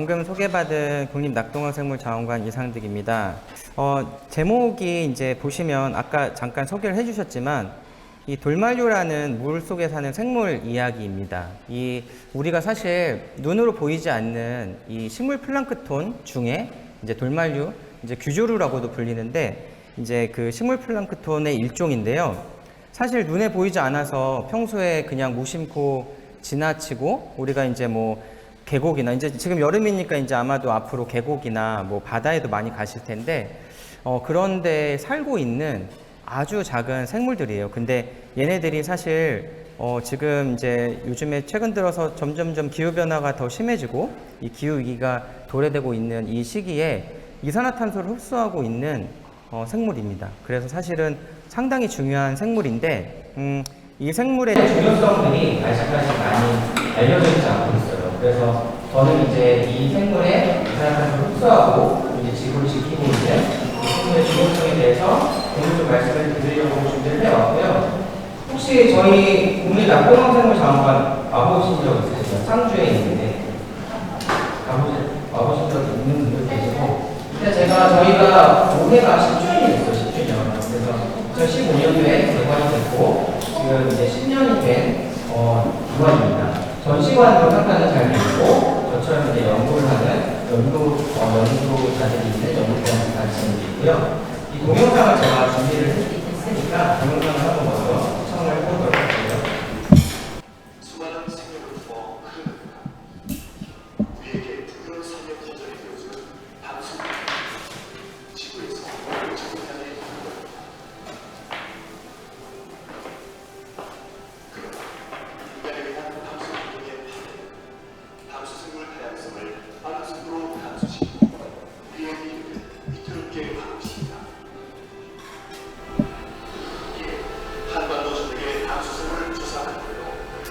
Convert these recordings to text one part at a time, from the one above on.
방금 소개받은 국립낙동강생물자원관 이상득입니다. 제목이 이제 보시면 아까 잠깐 소개를 해주셨지만 이 돌만류라는 물 속에 사는 생물 이야기입니다. 우리가 사실 눈으로 보이지 않는 이 식물 플랑크톤 중에 이제 돌만류, 이제 규조류라고도 불리는데 이제 그 식물 플랑크톤의 일종인데요. 사실 눈에 보이지 않아서 평소에 그냥 무심코 지나치고 우리가 이제 뭐 계곡이나 이제 지금 여름이니까 이제 아마도 앞으로 계곡이나 뭐 바다에도 많이 가실 텐데 그런 데 살고 있는 아주 작은 생물들이에요. 근데 얘네들이 사실 지금 이제 요즘에 최근 들어서 점점점 기후변화가 더 심해지고 이 기후위기가 도래되고 있는 이 시기에 이산화탄소를 흡수하고 있는 생물입니다. 그래서 사실은 상당히 중요한 생물인데 이 생물의 중요성들이 아직까지 많이 알려져 있지 않고 있어요. 그래서 저는 이제 이 생물의 이산화탄소를 흡수하고 이제 지구를 지키고 있는 이 생물의 중요성에 대해서 오늘 좀 말씀을 드리려고 준비를 해왔고요. 혹시 저희 국립낙동강생물자원관 와보신 적 있으세요? 상주에 있는데 와보신 적 있는 분들 계시고, 근데 저희가 올해가 10주년이 됐어요. 10주년. 그래서 2015년도에 개관이 됐고 지금 이제 10년이 된 기관입니다. 전시관도 상당히 잘 되고 저처럼 이제 연구를 하는 연구자들이 있는 연구기관 같이 있고요. 이 동영상을 제가 준비를 했으니까 동영상을 한번 먼저 시청을 해보도록 할게요. 수많은 생명으로부터 흐르는 우리에게 부드러운 삶의 거절이 되어주는 단순 지구에서 정상의 그러나 인간에 대한 담수 활동의 파괴, 담수 생물 다양성을 빠른 속도로 감소시키고 우리의 미래를 위태롭게 하고 있습니다. 한반도 전역의 담수생물을 조사하는 걸로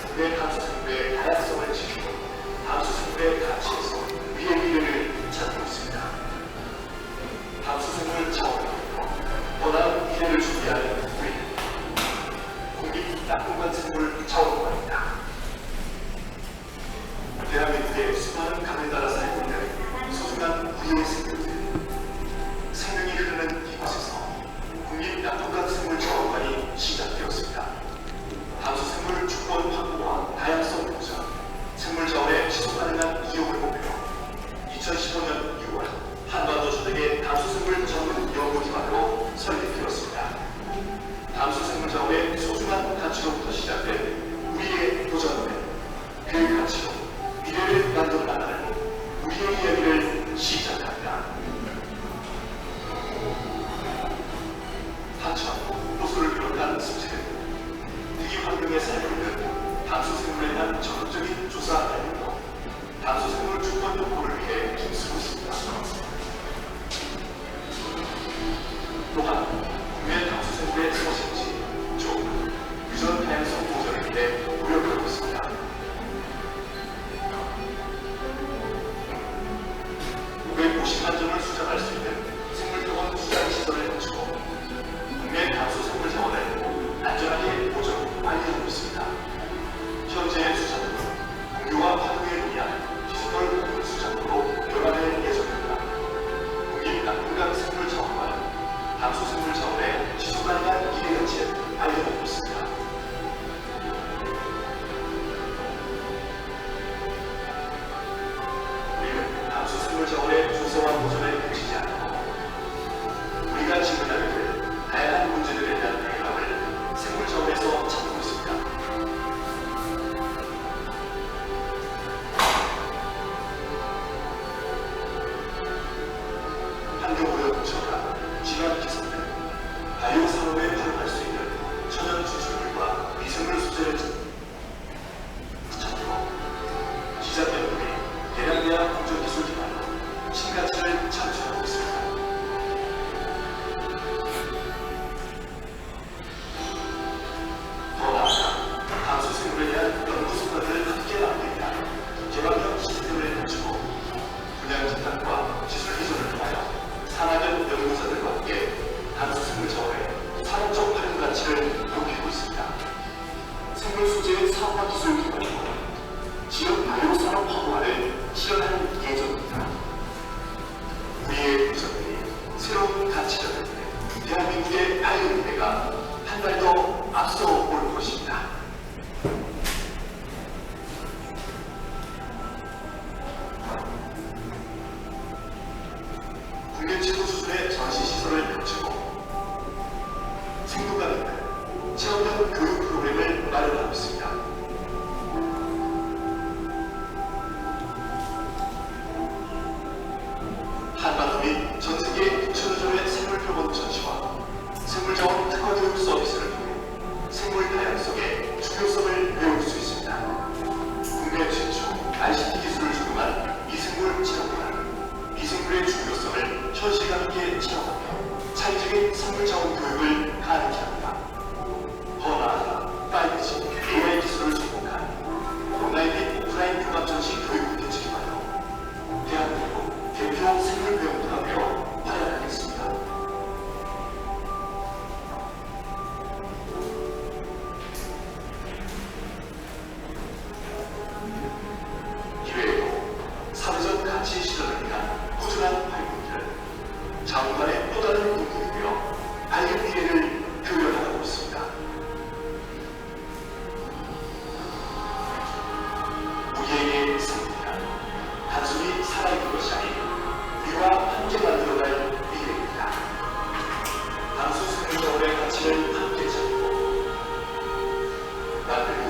국내 담수생물의 다양성을 지키고 담수생물의 가치에서 우리의 미래를 찾고 있습니다. 담수생물 자원으로부터 더 나은 미래를 준비하는 우리 국립낙동강생물 자원관입니다. 대한민국의 수많은 강을 따라 살고 있는 소중한 우리의 생명들, 생명이 흐르는 이곳에서 국립낙동강생물 자원관이 시작되었습니다. 담수생물 주권 확보와 다양성 보장, 생물자원의 지속가능한 이용을 목표로 2015년 6월 한반도 전역의 담수생물 전문 연구기관으로 설립되었습니다. 담수생물자원의 소중한 가치로부터 시작된 우리의 도전은 그 가치로 미래를 만들어 나가는 우리의 이야기를 시작합니다. 하천, 호수를 비롯한 습지는 특이 환경에 살고 있는 담수생물에 대한 적극적인 조사 활동으로 담수생물 주권 확보를 위해 힘쓰고 있습니다. 또한 국내 담수생물의 서식지, 종, 유전 다양성 보존을 위해 노력하고 있습니다. 550만 점을 수정할 수 있는 생물병원 수장시설을 갖추고 국내 담수생물 자원을 안전하게 보존, 관리하고 있습니다. 현재 수자들은 공유와 활용에 의한 디지털 공유 수자도로 변화될 예정입니다. 국립낙동강생물 자원관은 담수생물 자원의 지속가능한 기대 가치를 발견하고 있습니다. 우리는 담수생물 자원의 조사와 보존에 그치지 않고 우리가 직면하게 될 다양한 문제들에 대한 해답을 생물 자원에서 찾고 있습니다. 환경오염 저감, 질환 개선 등 바이오 산업에 활용할 수 있는 천연 추출물과 미생물 소재를 찾고 기자연구리, 대량대학 공정기술 기반으로 신가치를 국내 최고 수준의 전시시설을 갖추고 생동감 있는 체험형 교육 프로그램을 마련하고 있습니다. 한반도 및 전 세계 9천여 점의 생물 표본 전시와 생물자원 특화 교육 서비스를 통해 생물 다양성의 중요성을 배울 수 있습니다. 국내 최초 ICT 기술을 적용한 미생물 체험관, 미생물의 중요성을 현실감 있게 체험하며 창의적인 생물자원 교육을 가능케 합니다. 더 나아가 5G, AI 기술을 접목한 온라인 및 오프라인 융합 전시 교육 콘텐츠 기반으로 대한민국 대표 생물병원학교 활약하겠습니다. 이외에도 사회적 가치 실현을 위한 꾸준한 발굴들, 자원간의 또 다른 공동이며 발견 미래를 표현하고 있습니다. 우리에게 생물이란 단순히 살아있는 것이 아닌 우리와 함께 만들어갈 미래입니다. 당수 생물자원의 가치를 함께 잡고 만들고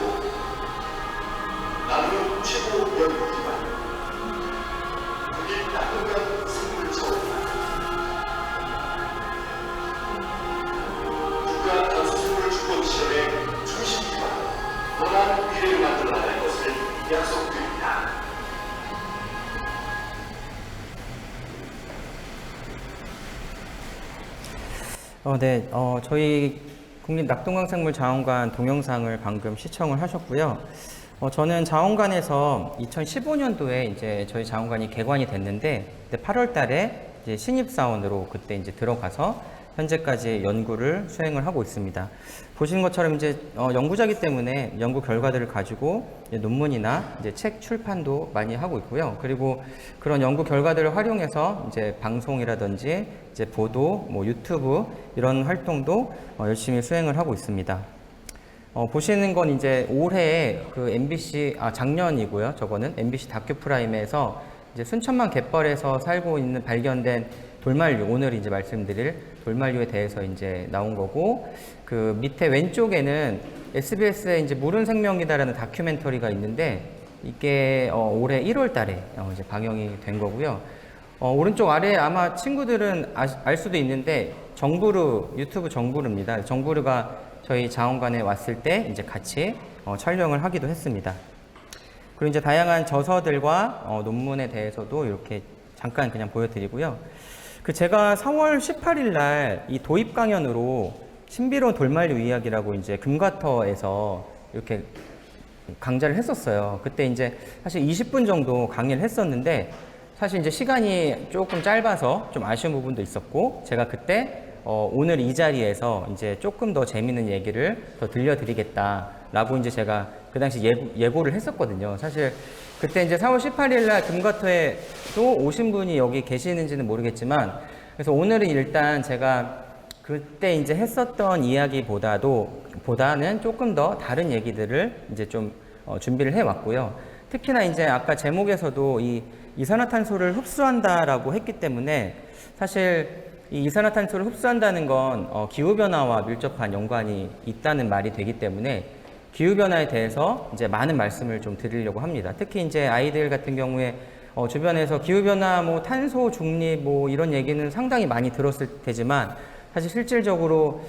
나누는 최고 연구기관 국립낙동강 생물자원관 국가 단수생물 주권 시험의 중심기관으로 더 나은 미래를 만들어 나갈 것을 약속드립니다. 네, 저희 국립낙동강생물자원관 동영상을 방금 시청을 하셨고요. 저는 자원관에서 2015년도에 이제 저희 자원관이 개관이 됐는데, 8월 달에 이제 신입사원으로 그때 이제 들어가서 현재까지 연구를 수행을 하고 있습니다. 보시는 것처럼 이제 연구자이기 때문에 연구 결과들을 가지고 이제 논문이나 이제 책 출판도 많이 하고 있고요. 그리고 그런 연구 결과들을 활용해서 이제 방송이라든지 이제 보도, 뭐 유튜브 이런 활동도 열심히 수행을 하고 있습니다. 보시는 건 이제 올해 그 MBC 작년이고요. 저거는 MBC 다큐 프라임에서 이제 순천만 갯벌에서 살고 있는 발견된 돌만류, 오늘 이제 말씀드릴 돌만류에 대해서 이제 나온 거고, 그 밑에 왼쪽에는 SBS의 이제 물은 생명이다라는 다큐멘터리가 있는데, 이게 올해 1월 달에 이제 방영이 된 거고요. 오른쪽 아래에 아마 친구들은 알 수도 있는데, 정부르, 유튜브 정부르입니다. 정부르가 저희 자원관에 왔을 때 이제 같이 촬영을 하기도 했습니다. 그리고 이제 다양한 저서들과 논문에 대해서도 이렇게 잠깐 그냥 보여드리고요. 제가 4월 18일 날 이 도입 강연으로 신비로운 돌만류 이야기라고 이제 금과터에서 이렇게 강좌를 했었어요. 그때 이제 사실 20분 정도 강의를 했었는데, 사실 이제 시간이 조금 짧아서 좀 아쉬운 부분도 있었고, 제가 그때 오늘 이 자리에서 이제 조금 더 재밌는 얘기를 더 들려드리겠다라고 이제 제가 그 당시 예고를 했었거든요. 사실 그때 이제 4월 18일 날 금과터에도 오신 분이 여기 계시는지는 모르겠지만, 그래서 오늘은 일단 제가 그때 이제 했었던 이야기보다는 조금 더 다른 얘기들을 이제 좀 준비를 해 왔고요. 특히나 이제 아까 제목에서도 이 이산화탄소를 흡수한다라고 했기 때문에, 사실 이 이산화탄소를 흡수한다는 건 기후변화와 밀접한 연관이 있다는 말이 되기 때문에, 기후변화에 대해서 이제 많은 말씀을 좀 드리려고 합니다. 특히 이제 아이들 같은 경우에 주변에서 기후변화, 뭐 탄소 중립, 뭐 이런 얘기는 상당히 많이 들었을 테지만, 사실 실질적으로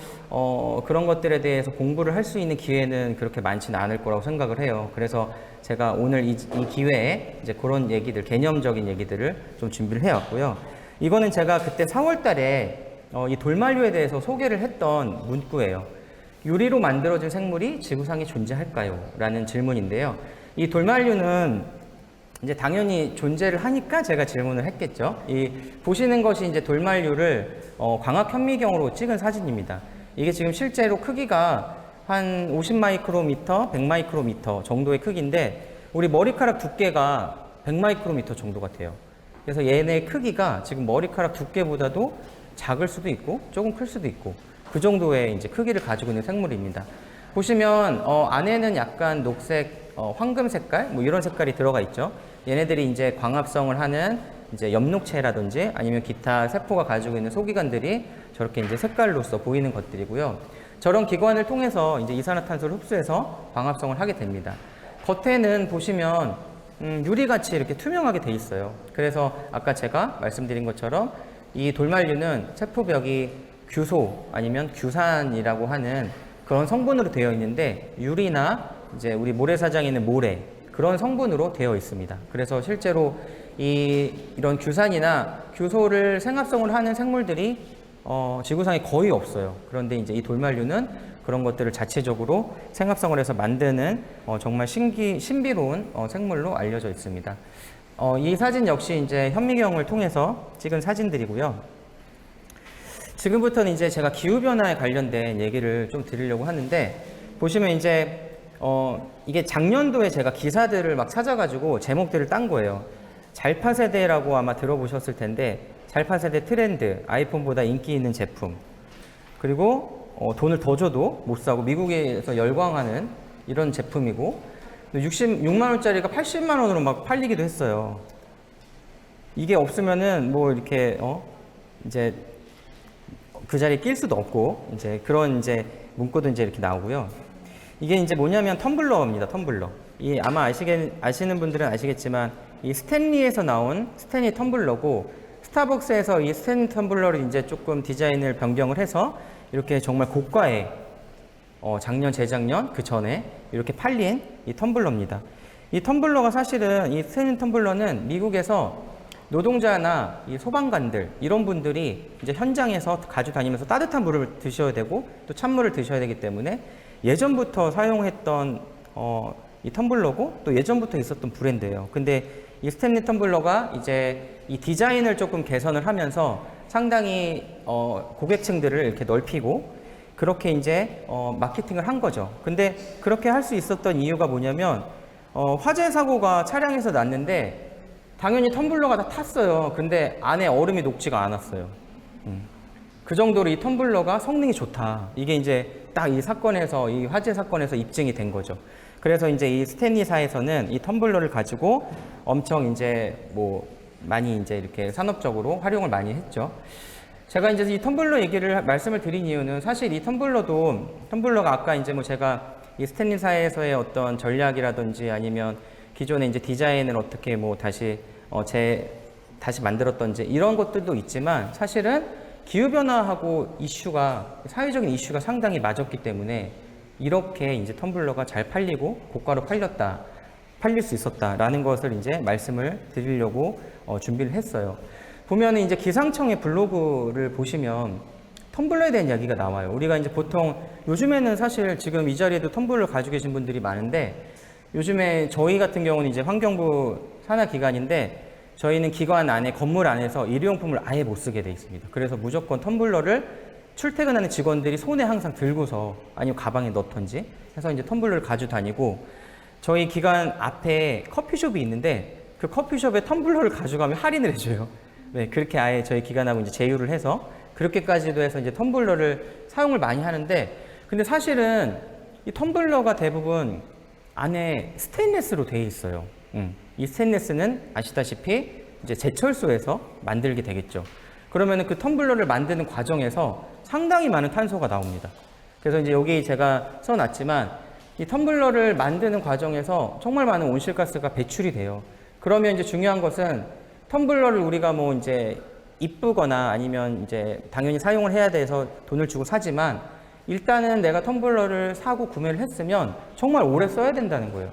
그런 것들에 대해서 공부를 할 수 있는 기회는 그렇게 많지는 않을 거라고 생각을 해요. 그래서 제가 오늘 이 기회에 이제 그런 얘기들, 개념적인 얘기들을 좀 준비를 해왔고요. 이거는 제가 그때 4월 달에 이 돌만류에 대해서 소개를 했던 문구예요. 유리로 만들어진 생물이 지구상에 존재할까요? 라는 질문인데요. 이 돌만류는 이제 당연히 존재를 하니까 제가 질문을 했겠죠. 이 보시는 것이 이제 돌만류를 광학 현미경으로 찍은 사진입니다. 이게 지금 실제로 크기가 한 50 마이크로미터, 100 마이크로미터 정도의 크기인데, 우리 머리카락 두께가 100 마이크로미터 정도 같아요. 그래서 얘네 크기가 지금 머리카락 두께보다도 작을 수도 있고 조금 클 수도 있고, 그 정도의 이제 크기를 가지고 있는 생물입니다. 보시면 안에는 약간 녹색, 황금 색깔 뭐 이런 색깔이 들어가 있죠. 얘네들이 이제 광합성을 하는 이제 엽록체라든지 아니면 기타 세포가 가지고 있는 소기관들이 저렇게 이제 색깔로서 보이는 것들이고요. 저런 기관을 통해서 이제 이산화탄소를 흡수해서 광합성을 하게 됩니다. 겉에는 보시면 유리같이 이렇게 투명하게 돼 있어요. 그래서 아까 제가 말씀드린 것처럼 이 돌만류는 세포벽이 규소 아니면 규산이라고 하는 그런 성분으로 되어 있는데 유리나 이제 우리 모래사장에 있는 모래 그런 성분으로 되어 있습니다. 그래서 실제로 이런 규산이나 규소를 생합성을 하는 생물들이 지구상에 거의 없어요. 그런데 이제 이 돌만류는 그런 것들을 자체적으로 생합성을 해서 만드는 정말 신비로운 생물로 알려져 있습니다. 이 사진 역시 이제 현미경을 통해서 찍은 사진들이고요. 지금부터는 이제 제가 기후변화에 관련된 얘기를 좀 드리려고 하는데, 보시면 이제, 이게 작년도에 제가 기사들을 막 찾아가지고 제목들을 딴 거예요. 잘파 세대라고 아마 들어보셨을 텐데, 잘파 세대 트렌드, 아이폰보다 인기 있는 제품, 그리고 돈을 더 줘도 못 사고 미국에서 열광하는 이런 제품이고, 66만 원짜리가 80만 원으로 막 팔리기도 했어요. 이게 없으면은 뭐 이렇게 이제 그 자리에 낄 수도 없고 이제 그런 이제 문구도 이제 이렇게 나오고요. 이게 이제 뭐냐면 텀블러입니다. 텀블러. 이 아마 아시는 분들은 아시겠지만 이 스탠리에서 나온 스탠리 텀블러고, 스타벅스에서 이 스탠리 텀블러를 이제 조금 디자인을 변경을 해서 이렇게 정말 고가의 작년, 재작년, 그 전에 이렇게 팔린 이 텀블러입니다. 이 텀블러가 사실은 이 스탠리 텀블러는 미국에서 노동자나 이 소방관들 이런 분들이 이제 현장에서 가지고 다니면서 따뜻한 물을 드셔야 되고 또 찬물을 드셔야 되기 때문에 예전부터 사용했던 이 텀블러고 또 예전부터 있었던 브랜드예요. 근데 이 스탠리 텀블러가 이제 이 디자인을 조금 개선을 하면서 상당히 고객층들을 이렇게 넓히고 그렇게 이제 마케팅을 한 거죠. 근데 그렇게 할 수 있었던 이유가 뭐냐면 화재 사고가 차량에서 났는데 당연히 텀블러가 다 탔어요. 근데 안에 얼음이 녹지가 않았어요. 그 정도로 이 텀블러가 성능이 좋다. 이게 이제 딱 이 사건에서, 이 화재 사건에서 입증이 된 거죠. 그래서 이제 이 스탠리사에서는 이 텀블러를 가지고 엄청 이제 뭐 많이 이제 이렇게 산업적으로 활용을 많이 했죠. 제가 이제 이 텀블러 얘기를 말씀을 드린 이유는 사실 이 텀블러가 아까 이제 뭐 제가 이 스탠리사에서의 어떤 전략이라든지 아니면 기존의 이제 디자인을 어떻게 뭐 다시 만들었던지 이런 것들도 있지만 사실은 기후변화하고 사회적인 이슈가 상당히 맞았기 때문에 이렇게 이제 텀블러가 잘 팔리고 고가로 팔릴 수 있었다라는 것을 이제 말씀을 드리려고 준비를 했어요. 보면은 이제 기상청의 블로그를 보시면 텀블러에 대한 이야기가 나와요. 우리가 이제 보통 요즘에는 사실 지금 이 자리에도 텀블러 가지고 계신 분들이 많은데 요즘에 저희 같은 경우는 이제 환경부 산하 기관인데 저희는 기관 안에 건물 안에서 일회용품을 아예 못 쓰게 돼 있습니다. 그래서 무조건 텀블러를 출퇴근하는 직원들이 손에 항상 들고서 아니면 가방에 넣던지 해서 이제 텀블러를 가지고 다니고, 저희 기관 앞에 커피숍이 있는데 그 커피숍에 텀블러를 가져가면 할인을 해줘요. 네, 그렇게 아예 저희 기관하고 이제 제휴를 해서 그렇게까지도 해서 이제 텀블러를 사용을 많이 하는데, 근데 사실은 이 텀블러가 대부분 안에 스테인리스로 되어 있어요. 이 스테인리스는 아시다시피 이제 제철소에서 만들게 되겠죠. 그러면은 그 텀블러를 만드는 과정에서 상당히 많은 탄소가 나옵니다. 그래서 이제 여기 제가 써놨지만 이 텀블러를 만드는 과정에서 정말 많은 온실가스가 배출이 돼요. 그러면 이제 중요한 것은 텀블러를 우리가 뭐 이제 이쁘거나 아니면 이제 당연히 사용을 해야 돼서 돈을 주고 사지만 일단은 내가 텀블러를 사고 구매를 했으면 정말 오래 써야 된다는 거예요.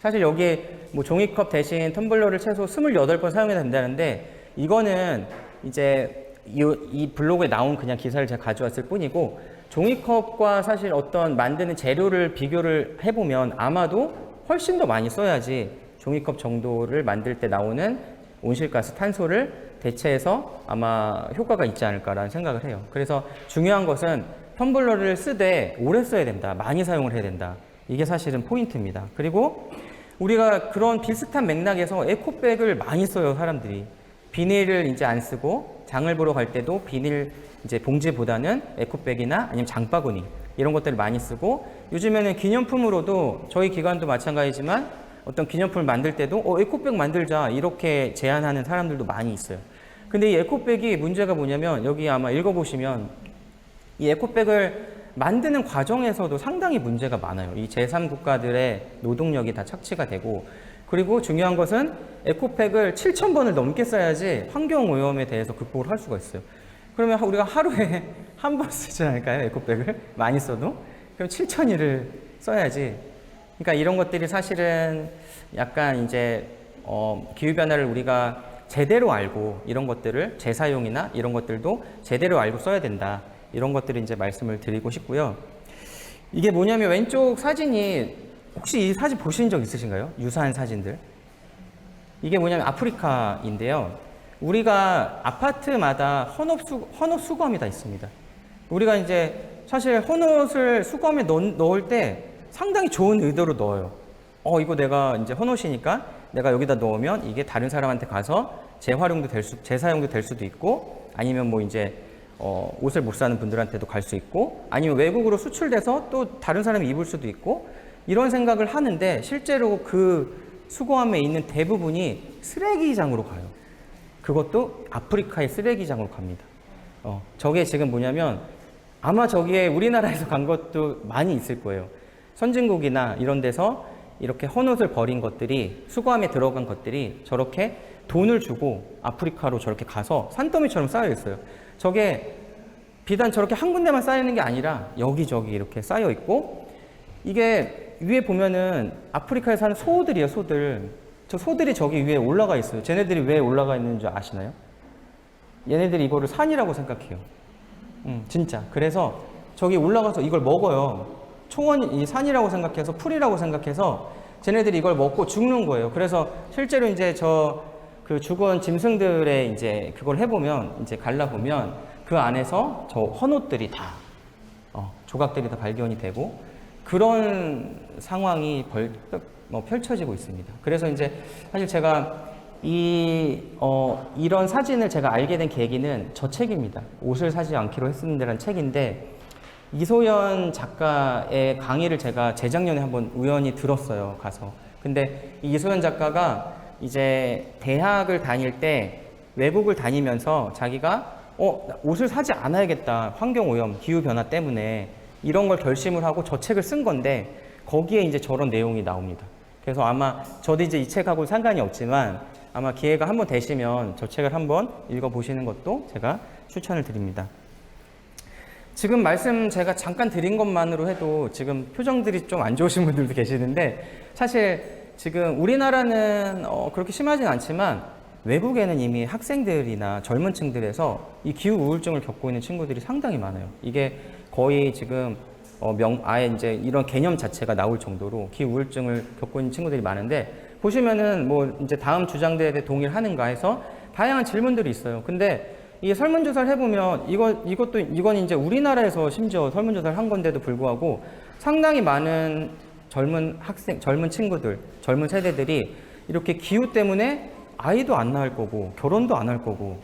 사실 여기에 뭐 종이컵 대신 텀블러를 최소 28번 사용해야 된다는데, 이거는 이제 이 블로그에 나온 그냥 기사를 제가 가져왔을 뿐이고, 종이컵과 사실 어떤 만드는 재료를 비교를 해보면 아마도 훨씬 더 많이 써야지 종이컵 정도를 만들 때 나오는 온실가스 탄소를 대체해서 아마 효과가 있지 않을까라는 생각을 해요. 그래서 중요한 것은 텀블러를 쓰되 오래 써야 된다, 많이 사용을 해야 된다. 이게 사실은 포인트입니다. 그리고 우리가 그런 비슷한 맥락에서 에코백을 많이 써요, 사람들이. 비닐을 이제 안 쓰고 장을 보러 갈 때도 비닐 이제 봉지보다는 에코백이나 아니면 장바구니 이런 것들을 많이 쓰고, 요즘에는 기념품으로도 저희 기관도 마찬가지지만 어떤 기념품을 만들 때도 에코백 만들자 이렇게 제안하는 사람들도 많이 있어요. 근데 이 에코백이 문제가 뭐냐면 여기 아마 읽어보시면 이 에코백을 만드는 과정에서도 상당히 문제가 많아요. 이 제3국가들의 노동력이 다 착취가 되고, 그리고 중요한 것은 에코백을 7,000번을 넘게 써야지 환경오염에 대해서 극복을 할 수가 있어요. 그러면 우리가 하루에 한 번 쓰지 않을까요? 에코백을 많이 써도? 그럼 7,000일을 써야지. 그러니까 이런 것들이 사실은 약간 이제 기후변화를 우리가 제대로 알고 이런 것들을 재사용이나 이런 것들도 제대로 알고 써야 된다. 이런 것들을 이제 말씀을 드리고 싶고요. 이게 뭐냐면 왼쪽 사진이 혹시 이 사진 보신 적 있으신가요? 유사한 사진들. 이게 뭐냐면 아프리카인데요. 우리가 아파트마다 헌옷 수거함이 다 있습니다. 우리가 이제 사실 헌옷을 수거함에 넣을 때 상당히 좋은 의도로 넣어요. 이거 내가 이제 헌옷이니까 내가 여기다 넣으면 이게 다른 사람한테 가서 재활용도 재사용도 될 수도 있고, 아니면 뭐 이제 옷을 못 사는 분들한테도 갈 수 있고, 아니면 외국으로 수출돼서 또 다른 사람이 입을 수도 있고, 이런 생각을 하는데 실제로 그 수거함에 있는 대부분이 쓰레기장으로 가요. 그것도 아프리카의 쓰레기장으로 갑니다. 저게 지금 뭐냐면 아마 저기에 우리나라에서 간 것도 많이 있을 거예요. 선진국이나 이런 데서 이렇게 헌옷을 버린 것들이, 수거함에 들어간 것들이 저렇게 돈을 주고 아프리카로 저렇게 가서 산더미처럼 쌓여 있어요. 저게 비단 저렇게 한 군데만 쌓여 있는 게 아니라 여기저기 이렇게 쌓여 있고, 이게 위에 보면은 아프리카에 사는 소들이에요, 소들. 저 소들이 저기 위에 올라가 있어요. 쟤네들이 왜 올라가 있는 줄 아시나요? 얘네들이 이거를 산이라고 생각해요. 진짜. 그래서 저기 올라가서 이걸 먹어요. 초원이 산이라고 생각해서, 풀이라고 생각해서 쟤네들이 이걸 먹고 죽는 거예요. 그래서 실제로 이제 그 죽은 짐승들의 이제 그걸 해보면, 이제 갈라보면 그 안에서 저 헌옷들이 다, 조각들이 다 발견이 되고, 그런 상황이 펼쳐지고 있습니다. 그래서 이제 사실 제가 이런 사진을 제가 알게 된 계기는 저 책입니다. 옷을 사지 않기로 했습니다라는 책인데, 이소연 작가의 강의를 제가 재작년에 한번 우연히 들었어요, 가서. 근데 이 이소연 작가가 이제 대학을 다닐 때 외국을 다니면서 자기가 옷을 사지 않아야겠다, 환경오염, 기후변화 때문에, 이런 걸 결심을 하고 저 책을 쓴 건데, 거기에 이제 저런 내용이 나옵니다. 그래서 아마 저도 이제 이 책하고 상관이 없지만 아마 기회가 한번 되시면 저 책을 한번 읽어보시는 것도 제가 추천을 드립니다. 지금 말씀 제가 잠깐 드린 것만으로 해도 지금 표정들이 좀 안 좋으신 분들도 계시는데, 사실 지금 우리나라는 그렇게 심하진 않지만 외국에는 이미 학생들이나 젊은 층들에서 이 기후 우울증을 겪고 있는 친구들이 상당히 많아요. 이게 거의 지금 아예 이제 이런 개념 자체가 나올 정도로 기후 우울증을 겪고 있는 친구들이 많은데, 보시면은 뭐 이제 다음 주장들에 대해 동의를 하는가 해서 다양한 질문들이 있어요. 근데 이 설문조사를 해보면 이건 이제 우리나라에서 심지어 설문조사를 한 건데도 불구하고 상당히 많은 젊은 친구들, 젊은 세대들이 이렇게 기후 때문에 아이도 안 낳을 거고 결혼도 안 할 거고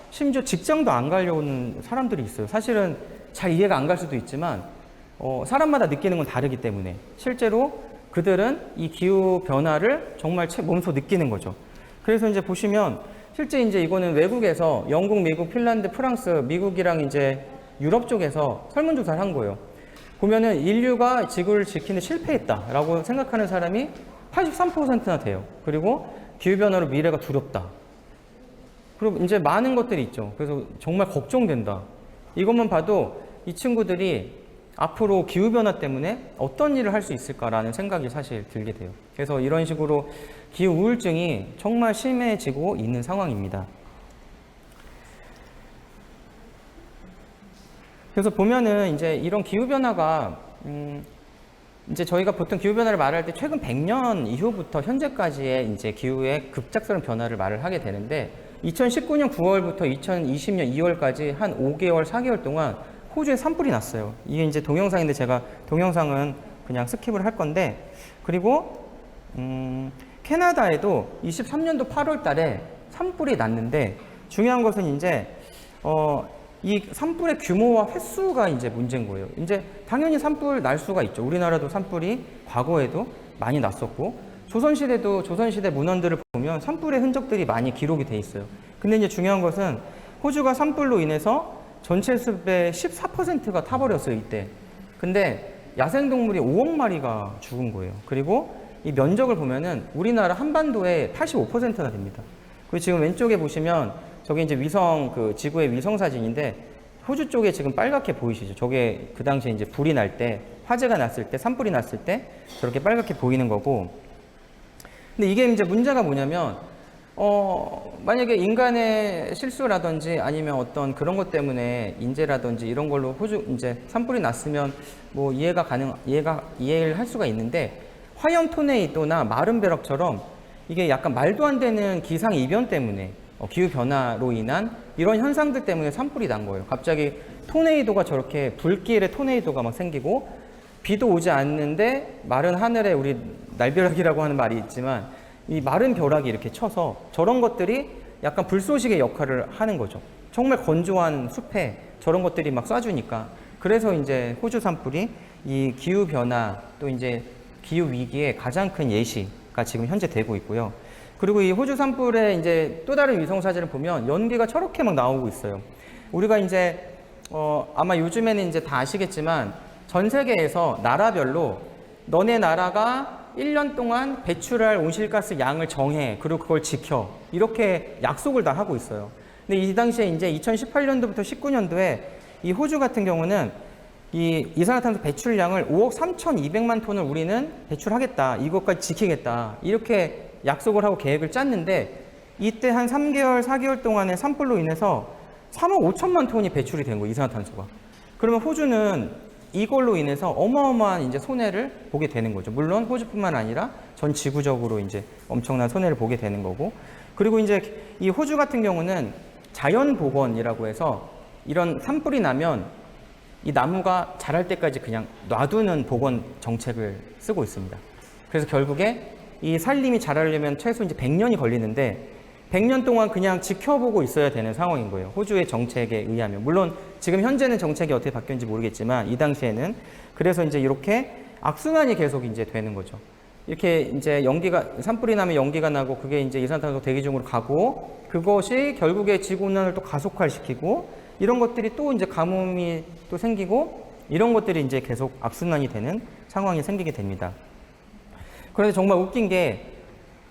심지어 직장도 안 가려는 사람들이 있어요. 사실은 잘 이해가 안 갈 수도 있지만 사람마다 느끼는 건 다르기 때문에 실제로 그들은 이 기후 변화를 정말 몸소 느끼는 거죠. 그래서 이제 보시면 실제 이제 이거는 외국에서 영국, 미국, 핀란드, 프랑스, 미국이랑 이제 유럽 쪽에서 설문조사를 한 거예요. 보면은 인류가 지구를 지키는 실패했다라고 생각하는 사람이 83%나 돼요. 그리고 기후변화로 미래가 두렵다. 그리고 이제 많은 것들이 있죠. 그래서 정말 걱정된다. 이것만 봐도 이 친구들이 앞으로 기후변화 때문에 어떤 일을 할 수 있을까라는 생각이 사실 들게 돼요. 그래서 이런 식으로 기후 우울증이 정말 심해지고 있는 상황입니다. 그래서 보면은 이제 이런 기후변화가 이제 저희가 보통 기후변화를 말할 때 최근 100년 이후부터 현재까지의 이제 기후의 급작스러운 변화를 말을 하게 되는데 2019년 9월부터 2020년 2월까지 한 5개월, 4개월 동안 호주에 산불이 났어요. 이게 이제 동영상인데 제가 동영상은 그냥 스킵을 할 건데, 그리고 캐나다에도 23년도 8월 달에 산불이 났는데 중요한 것은 이제 이 산불의 규모와 횟수가 이제 문제인 거예요. 이제 당연히 산불 날 수가 있죠. 우리나라도 산불이 과거에도 많이 났었고 조선시대도 조선시대 문헌들을 보면 산불의 흔적들이 많이 기록이 돼 있어요. 근데 이제 중요한 것은 호주가 산불로 인해서 전체 숲의 14%가 타버렸어요, 이때. 근데 야생동물이 5억 마리가 죽은 거예요. 그리고 이 면적을 보면은 우리나라 한반도의 85%나 됩니다. 그리고 지금 왼쪽에 보시면 저게 이제 위성, 그 지구의 위성 사진인데 호주 쪽에 지금 빨갛게 보이시죠? 저게 그 당시에 이제 불이 날 때, 화재가 났을 때, 산불이 났을 때 저렇게 빨갛게 보이는 거고. 근데 이게 이제 문제가 뭐냐면, 만약에 인간의 실수라든지 아니면 어떤 그런 것 때문에 인재라든지 이런 걸로 호주 이제 산불이 났으면 뭐 이해를 할 수가 있는데, 화염 토네이도나 마른 벼락처럼 이게 약간 말도 안 되는 기상 이변 때문에 기후 변화로 인한 이런 현상들 때문에 산불이 난 거예요. 갑자기 토네이도가 저렇게 불길의 토네이도가 막 생기고 비도 오지 않는데 마른 하늘에 우리 날벼락이라고 하는 말이 있지만 이 마른 벼락이 이렇게 쳐서 저런 것들이 약간 불쏘시개 역할을 하는 거죠. 정말 건조한 숲에 저런 것들이 막 쏴주니까 그래서 이제 호주 산불이 이 기후 변화 또 이제 기후 위기의 가장 큰 예시가 지금 현재 되고 있고요. 그리고 이 호주 산불의 이제 또 다른 위성 사진을 보면 연기가 저렇게 막 나오고 있어요. 우리가 이제 아마 요즘에는 이제 다 아시겠지만 전 세계에서 나라별로 너네 나라가 1년 동안 배출할 온실가스 양을 정해 그리고 그걸 지켜 이렇게 약속을 다 하고 있어요. 근데 이 당시에 이제 2018년도부터 19년도에 이 호주 같은 경우는 이 이산화탄소 배출량을 5억 3,200만 톤을 우리는 배출하겠다. 이것까지 지키겠다. 이렇게 약속을 하고 계획을 짰는데 이때 한 3개월, 4개월 동안의 산불로 인해서 3억 5천만 톤이 배출이 된 거예요. 이산화탄소가. 그러면 호주는 이걸로 인해서 어마어마한 이제 손해를 보게 되는 거죠. 물론 호주뿐만 아니라 전 지구적으로 이제 엄청난 손해를 보게 되는 거고. 그리고 이제 이 호주 같은 경우는 자연복원이라고 해서 이런 산불이 나면 이 나무가 자랄 때까지 그냥 놔두는 복원 정책을 쓰고 있습니다. 그래서 결국에 이 산림이 자라려면 최소 이제 100년이 걸리는데 100년 동안 그냥 지켜보고 있어야 되는 상황인 거예요. 호주의 정책에 의하면. 물론 지금 현재는 정책이 어떻게 바뀌었는지 모르겠지만 이 당시에는 그래서 이제 이렇게 악순환이 계속 이제 되는 거죠. 이렇게 이제 산불이 나면 연기가 나고 그게 이제 이산화탄소 대기 중으로 가고 그것이 결국에 지구온난화를 또 가속화시키고 이런 것들이 또 이제 가뭄이 또 생기고 이런 것들이 이제 계속 악순환이 되는 상황이 생기게 됩니다. 그런데 정말 웃긴 게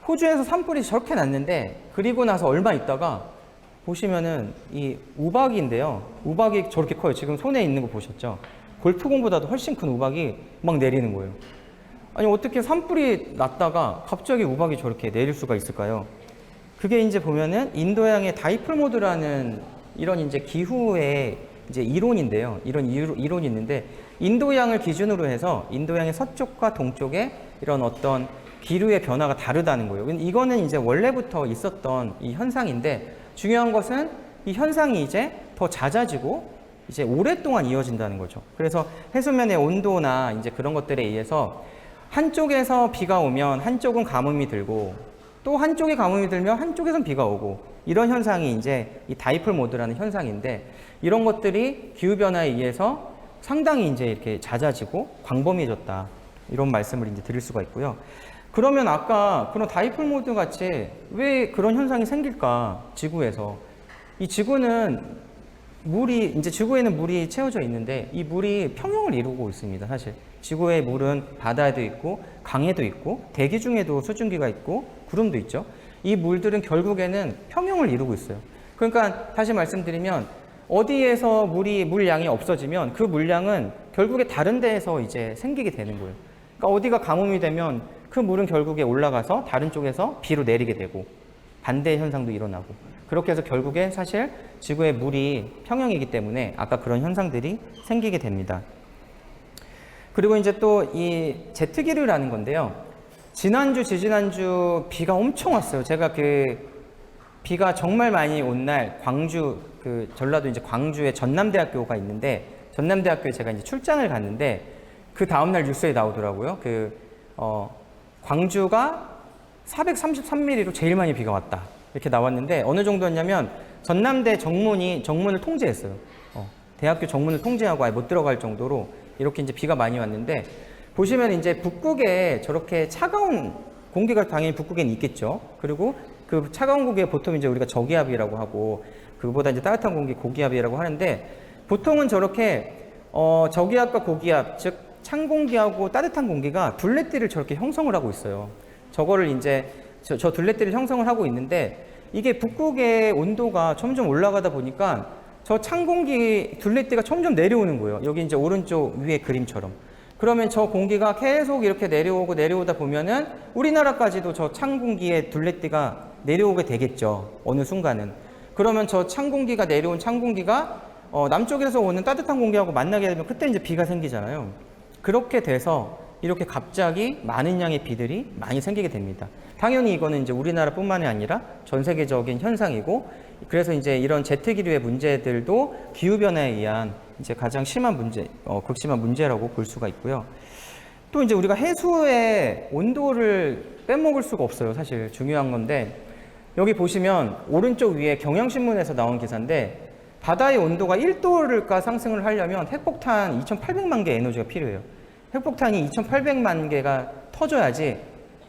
호주에서 산불이 저렇게 났는데 그리고 나서 얼마 있다가 보시면은 이 우박인데요. 우박이 저렇게 커요. 지금 손에 있는 거 보셨죠? 골프공보다도 훨씬 큰 우박이 막 내리는 거예요. 아니 어떻게 산불이 났다가 갑자기 우박이 저렇게 내릴 수가 있을까요? 그게 이제 보면은 인도양의 다이풀모드라는 이런 이제 기후의 이제 이론인데요. 이런 이론이 있는데 인도양을 기준으로 해서 인도양의 서쪽과 동쪽에 이런 어떤 기류의 변화가 다르다는 거예요. 이거는 이제 원래부터 있었던 이 현상인데 중요한 것은 이 현상이 이제 더 잦아지고 이제 오랫동안 이어진다는 거죠. 그래서 해수면의 온도나 이제 그런 것들에 의해서 한쪽에서 비가 오면 한쪽은 가뭄이 들고 또 한쪽에 가뭄이 들면 한쪽에선 비가 오고 이런 현상이 이제 이 다이폴 모드라는 현상인데 이런 것들이 기후변화에 의해서 상당히 이제 이렇게 잦아지고 광범위해졌다. 이런 말씀을 이제 드릴 수가 있고요. 그러면 아까 그런 다이폴 모드 같이 왜 그런 현상이 생길까? 지구에서. 이 지구는 이제 지구에는 물이 채워져 있는데 이 물이 평형을 이루고 있습니다. 사실. 지구의 물은 바다에도 있고 강에도 있고 대기 중에도 수증기가 있고 구름도 있죠. 이 물들은 결국에는 평형을 이루고 있어요. 그러니까 다시 말씀드리면 어디에서 물량이 없어지면 그 물량은 결국에 다른 데에서 이제 생기게 되는 거예요. 그러니까 어디가 가뭄이 되면 그 물은 결국에 올라가서 다른 쪽에서 비로 내리게 되고 반대 현상도 일어나고 그렇게 해서 결국에 사실 지구의 물이 평형이기 때문에 아까 그런 현상들이 생기게 됩니다. 그리고 이제 또 이 제트기류라는 건데요. 지난주, 지지난주 비가 엄청 왔어요. 제가 비가 정말 많이 온 날 광주, 전라도 이제 광주에 전남대학교가 있는데 전남대학교에 제가 이제 출장을 갔는데 그 다음날 뉴스에 나오더라고요. 광주가 433mm로 제일 많이 비가 왔다. 이렇게 나왔는데 어느 정도였냐면 전남대 정문을 통제했어요. 대학교 정문을 통제하고 아예 못 들어갈 정도로 이렇게 이제 비가 많이 왔는데 보시면 이제 북극에 저렇게 차가운 공기가 당연히 북극에는 있겠죠. 그리고 그 차가운 공기에 보통 이제 우리가 저기압이라고 하고 그보다 이제 따뜻한 공기 고기압이라고 하는데 보통은 저렇게 저기압과 고기압, 즉 찬 공기하고 따뜻한 공기가 둘레길을 저렇게 형성을 하고 있어요. 저거를 이제 저 둘레길을 형성을 하고 있는데 이게 북극의 온도가 점점 올라가다 보니까 저 찬 공기 둘레길가 점점 내려오는 거예요. 여기 이제 오른쪽 위에 그림처럼. 그러면 저 공기가 계속 이렇게 내려오다 보면은 우리나라까지도 저 찬 공기의 둘레길가 내려오게 되겠죠. 어느 순간은. 그러면 저 찬 공기가 내려온 찬 공기가 남쪽에서 오는 따뜻한 공기하고 만나게 되면 그때 이제 비가 생기잖아요. 그렇게 돼서 이렇게 갑자기 많은 양의 비들이 많이 생기게 됩니다. 당연히 이거는 이제 우리나라뿐만이 아니라 전 세계적인 현상이고, 그래서 이제 이런 제트기류의 문제들도 기후변화에 의한 이제 가장 심한 문제, 극심한 문제라고 볼 수가 있고요. 또 이제 우리가 해수의 온도를 빼먹을 수가 없어요. 사실 중요한 건데, 여기 보시면 오른쪽 위에 경향신문에서 나온 기사인데, 바다의 온도가 1도를가 상승을 하려면 핵폭탄 2,800만 개 에너지가 필요해요. 핵폭탄이 2,800만 개가 터져야지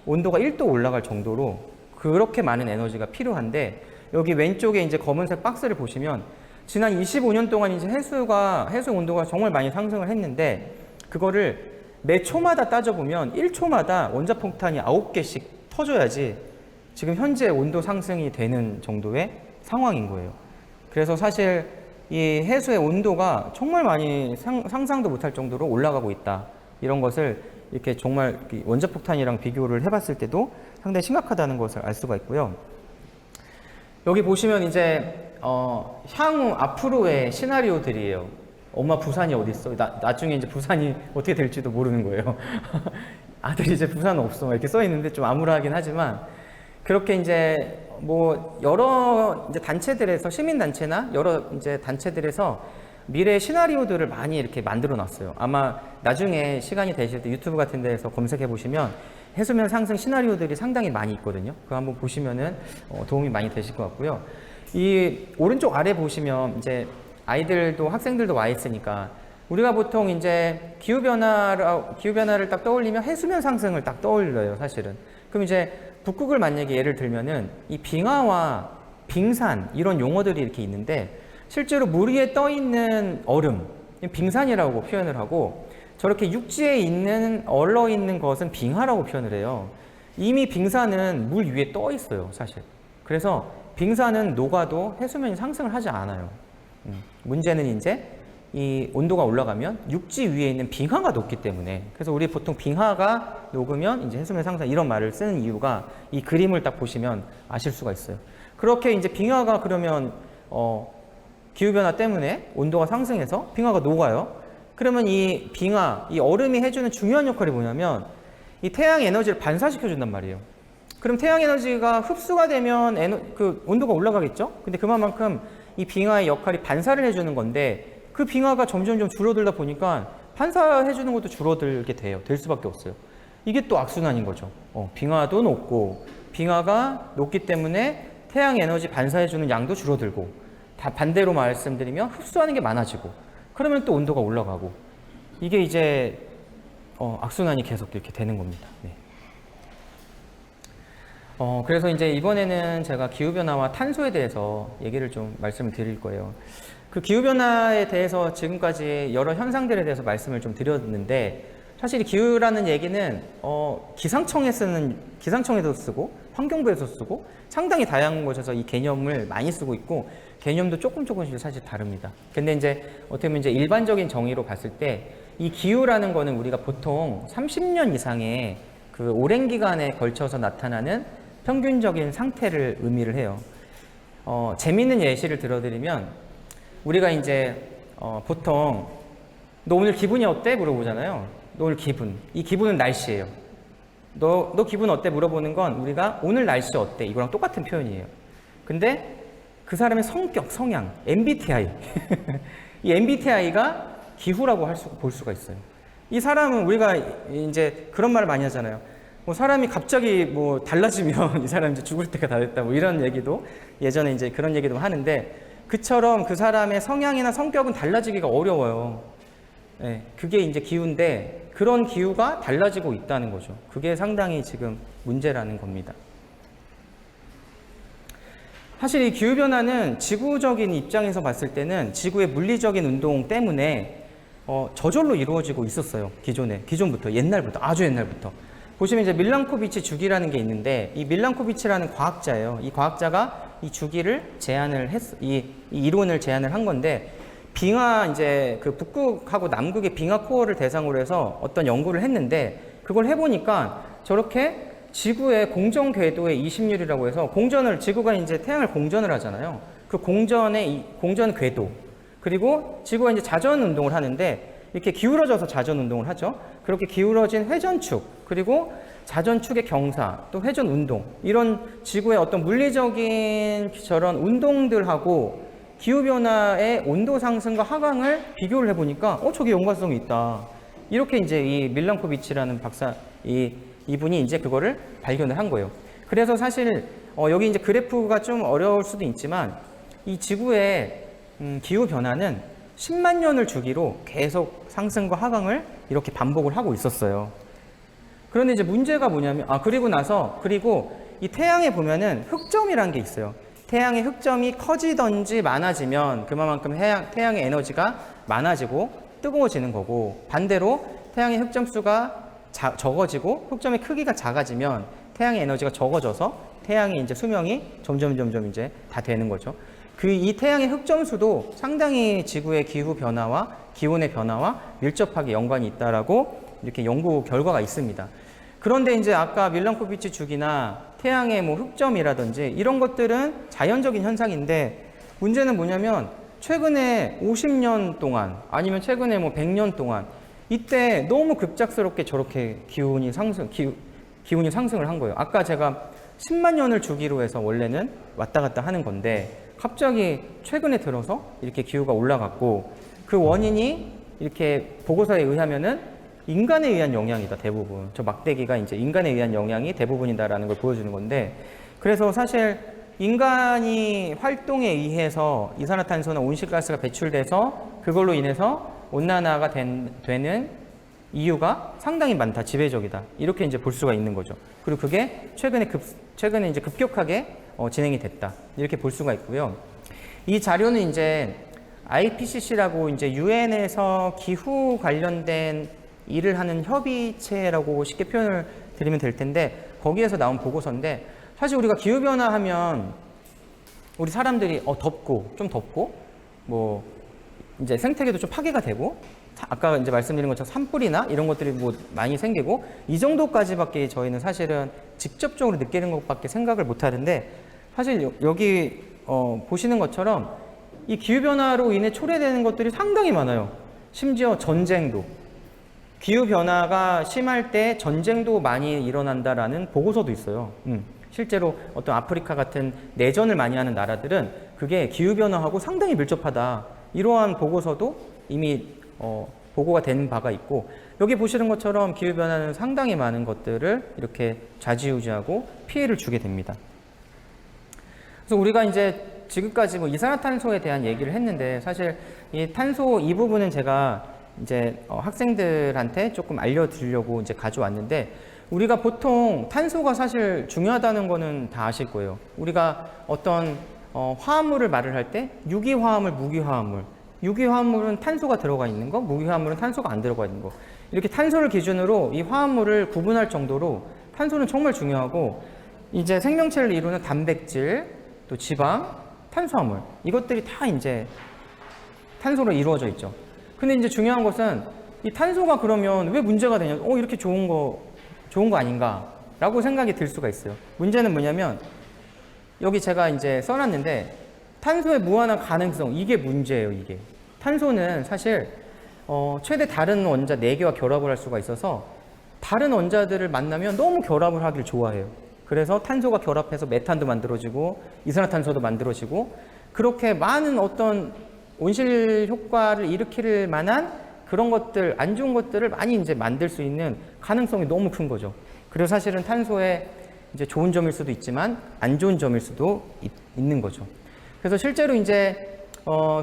온도가 1도 올라갈 정도로 그렇게 많은 에너지가 필요한데, 여기 왼쪽에 이제 검은색 박스를 보시면 지난 25년 동안 이제 해수 온도가 정말 많이 상승을 했는데, 그거를 매 초마다 따져보면 1초마다 원자폭탄이 9개씩 터져야지 지금 현재 온도 상승이 되는 정도의 상황인 거예요. 그래서 사실 이 해수의 온도가 정말 많이 상상도 못할 정도로 올라가고 있다. 이런 것을 이렇게 정말 원자폭탄이랑 비교를 해봤을 때도 상당히 심각하다는 것을 알 수가 있고요. 여기 보시면 이제 향후 앞으로의 시나리오들이에요. 엄마 부산이 어디 있어? 나중에 이제 부산이 어떻게 될지도 모르는 거예요. 아들이 이제 부산 없어 이렇게 써 있는데 좀 암울하긴 하지만, 그렇게 이제 뭐 여러 이제 단체들에서, 시민단체나 여러 이제 단체들에서 미래 시나리오들을 많이 이렇게 만들어 놨어요. 아마 나중에 시간이 되실 때 유튜브 같은 데에서 검색해 보시면 해수면 상승 시나리오들이 상당히 많이 있거든요. 그거 한번 보시면은 도움이 많이 되실 것 같고요. 이 오른쪽 아래 보시면 이제 아이들도 학생들도 와 있으니까, 우리가 보통 이제 기후변화를 딱 떠올리면 해수면 상승을 딱 떠올려요, 사실은. 그럼 이제 북극을 만약에 예를 들면은 이 빙하와 빙산 이런 용어들이 이렇게 있는데, 실제로 물 위에 떠 있는 얼음, 빙산이라고 표현을 하고, 저렇게 육지에 얼어 있는 것은 빙하라고 표현을 해요. 이미 빙산은 물 위에 떠 있어요, 사실. 그래서 빙산은 녹아도 해수면이 상승을 하지 않아요. 문제는 이제 이 온도가 올라가면 육지 위에 있는 빙하가 녹기 때문에, 그래서 우리 보통 빙하가 녹으면 이제 해수면 상승 이런 말을 쓰는 이유가 이 그림을 딱 보시면 아실 수가 있어요. 그렇게 이제 빙하가 그러면 기후변화 때문에 온도가 상승해서 빙하가 녹아요. 그러면 이 빙하, 이 얼음이 해주는 중요한 역할이 뭐냐면 이 태양 에너지를 반사시켜 준단 말이에요. 그럼 태양 에너지가 흡수가 되면 그 온도가 올라가겠죠? 근데 그만큼 이 빙하의 역할이 반사를 해주는 건데, 그 빙하가 점점 줄어들다 보니까 반사해주는 것도 줄어들게 될 수밖에 없어요. 이게 또 악순환인 거죠. 빙하도 녹고, 빙하가 녹기 때문에 태양 에너지 반사해주는 양도 줄어들고, 다 반대로 말씀드리면 흡수하는 게 많아지고, 그러면 또 온도가 올라가고, 이게 이제 악순환이 계속 이렇게 되는 겁니다. 네. 그래서 이제 이번에는 제가 기후변화와 탄소에 대해서 얘기를 좀 말씀을 드릴 거예요. 그 기후변화에 대해서 지금까지 여러 현상들에 대해서 말씀을 좀 드렸는데, 사실 기후라는 얘기는 기상청에도 쓰고 환경부에서 쓰고 상당히 다양한 곳에서 이 개념을 많이 쓰고 있고, 개념도 조금씩 사실 다릅니다. 근데 이제 어떻게 보면 이제 일반적인 정의로 봤을 때 이 기후라는 거는 우리가 보통 30년 이상의 그 오랜 기간에 걸쳐서 나타나는 평균적인 상태를 의미를 해요. 재미있는 예시를 들어드리면, 우리가 이제 보통 너 오늘 기분이 어때? 물어보잖아요. 너 오늘 기분. 이 기분은 날씨예요. 너 기분 어때? 물어보는 건 우리가 오늘 날씨 어때? 이거랑 똑같은 표현이에요. 근데 그 사람의 성격, 성향, MBTI. 이 MBTI가 기후라고 볼 수가 있어요. 이 사람은 우리가 이제 그런 말을 많이 하잖아요. 뭐 사람이 갑자기 뭐 달라지면 이 사람 이제 죽을 때가 다 됐다. 뭐 이런 얘기도 예전에 이제 그런 얘기도 하는데, 그처럼 그 사람의 성향이나 성격은 달라지기가 어려워요. 네, 그게 이제 기후인데, 그런 기후가 달라지고 있다는 거죠. 그게 상당히 지금 문제라는 겁니다. 사실 이 기후변화는 지구적인 입장에서 봤을 때는 지구의 물리적인 운동 때문에 저절로 이루어지고 있었어요. 기존부터, 옛날부터, 아주 옛날부터. 보시면 이제 밀랑코비치 주기라는 게 있는데, 이 밀랑코비치라는 과학자예요. 이 과학자가 이 주기를 이 이론을 제안을 한 건데, 이제 그 북극하고 남극의 빙하 코어를 대상으로 해서 어떤 연구를 했는데, 그걸 해보니까 저렇게 지구의 공전 궤도의 이심률이라고 해서 지구가 이제 태양을 공전을 하잖아요. 그 공전 궤도, 그리고 지구가 이제 자전 운동을 하는데 이렇게 기울어져서 자전 운동을 하죠. 그렇게 기울어진 회전축, 그리고 자전축의 경사, 또 회전 운동, 이런 지구의 어떤 물리적인 저런 운동들하고 기후변화의 온도 상승과 하강을 비교를 해보니까 저게 연관성이 있다. 이렇게 이제 이 밀랑코비치라는 이분이 이제 그거를 발견을 한 거예요. 그래서 사실 여기 이제 그래프가 좀 어려울 수도 있지만 이 지구의 기후 변화는 10만 년을 주기로 계속 상승과 하강을 이렇게 반복을 하고 있었어요. 그런데 이제 문제가 뭐냐면 그리고 이 태양에 보면은 흑점이라는 게 있어요. 태양의 흑점이 커지던지 많아지면 그만큼 태양의 에너지가 많아지고 뜨거워지는 거고, 반대로 태양의 흑점 수가 적어지고 흑점의 크기가 작아지면 태양의 에너지가 적어져서 태양의 이제 수명이 점점 이제 다 되는 거죠. 이 태양의 흑점 수도 상당히 지구의 기후 변화와 기온의 변화와 밀접하게 연관이 있다라고 이렇게 연구 결과가 있습니다. 그런데 이제 아까 밀랑코비치 주기나 태양의 흑점이라든지 이런 것들은 자연적인 현상인데, 문제는 뭐냐면 최근에 50년 동안 아니면 최근에 100년 동안 이때 너무 급작스럽게 저렇게 기온이 상승을 한 거예요. 아까 제가 10만 년을 주기로 해서 원래는 왔다 갔다 하는 건데 갑자기 최근에 들어서 이렇게 기후가 올라갔고, 그 원인이 이렇게 보고서에 의하면은 인간에 의한 영향이다, 대부분. 저 막대기가 이제 인간에 의한 영향이 대부분이다라는 걸 보여주는 건데, 그래서 사실 인간이 활동에 의해서 이산화탄소나 온실가스가 배출돼서 그걸로 인해서 온난화가 되는 이유가 상당히 많다, 지배적이다, 이렇게 이제 볼 수가 있는 거죠. 그리고 그게 최근에 이제 급격하게 진행이 됐다, 이렇게 볼 수가 있고요. 이 자료는 이제 IPCC라고 이제 유엔에서 기후 관련된 일을 하는 협의체라고 쉽게 표현을 드리면 될 텐데, 거기에서 나온 보고서인데, 사실 우리가 기후변화 하면 우리 사람들이 좀 덥고 이제 생태계도 좀 파괴가 되고, 아까 이제 말씀드린 것처럼 산불이나 이런 것들이 많이 생기고, 이 정도까지밖에 저희는 사실은 직접적으로 느끼는 것밖에 생각을 못 하는데, 사실 여기 보시는 것처럼 이 기후변화로 인해 초래되는 것들이 상당히 많아요. 심지어 전쟁도, 기후변화가 심할 때 전쟁도 많이 일어난다라는 보고서도 있어요. 실제로 어떤 아프리카 같은 내전을 많이 하는 나라들은 그게 기후변화하고 상당히 밀접하다, 이러한 보고서도 이미 보고가 된 바가 있고, 여기 보시는 것처럼 기후변화는 상당히 많은 것들을 이렇게 좌지우지하고 피해를 주게 됩니다. 그래서 우리가 이제 지금까지 이산화탄소에 대한 얘기를 했는데, 사실 이 탄소 이 부분은 제가 이제 학생들한테 조금 알려드리려고 이제 가져왔는데, 우리가 보통 탄소가 사실 중요하다는 거는 다 아실 거예요. 우리가 어떤 화합물을 말을 할 때 유기화합물, 무기화합물, 유기화합물은 탄소가 들어가 있는 거, 무기화합물은 탄소가 안 들어가 있는 거, 이렇게 탄소를 기준으로 이 화합물을 구분할 정도로 탄소는 정말 중요하고, 이제 생명체를 이루는 단백질, 또 지방, 탄수화물, 이것들이 다 이제 탄소로 이루어져 있죠. 근데 이제 중요한 것은 이 탄소가 그러면 왜 문제가 되냐, 이렇게 좋은 거 아닌가 라고 생각이 들 수가 있어요. 문제는 뭐냐면 여기 제가 이제 써놨는데, 탄소의 무한한 가능성, 이게 문제예요. 이게 탄소는 사실 최대 다른 원자 4개와 결합을 할 수가 있어서 다른 원자들을 만나면 너무 결합을 하길 좋아해요. 그래서 탄소가 결합해서 메탄도 만들어지고 이산화탄소도 만들어지고, 그렇게 많은 어떤 온실 효과를 일으킬 만한 그런 것들, 안 좋은 것들을 많이 이제 만들 수 있는 가능성이 너무 큰 거죠. 그래서 사실은 탄소의 이제 좋은 점일 수도 있지만 안 좋은 점일 수도 있는 거죠. 그래서 실제로 이제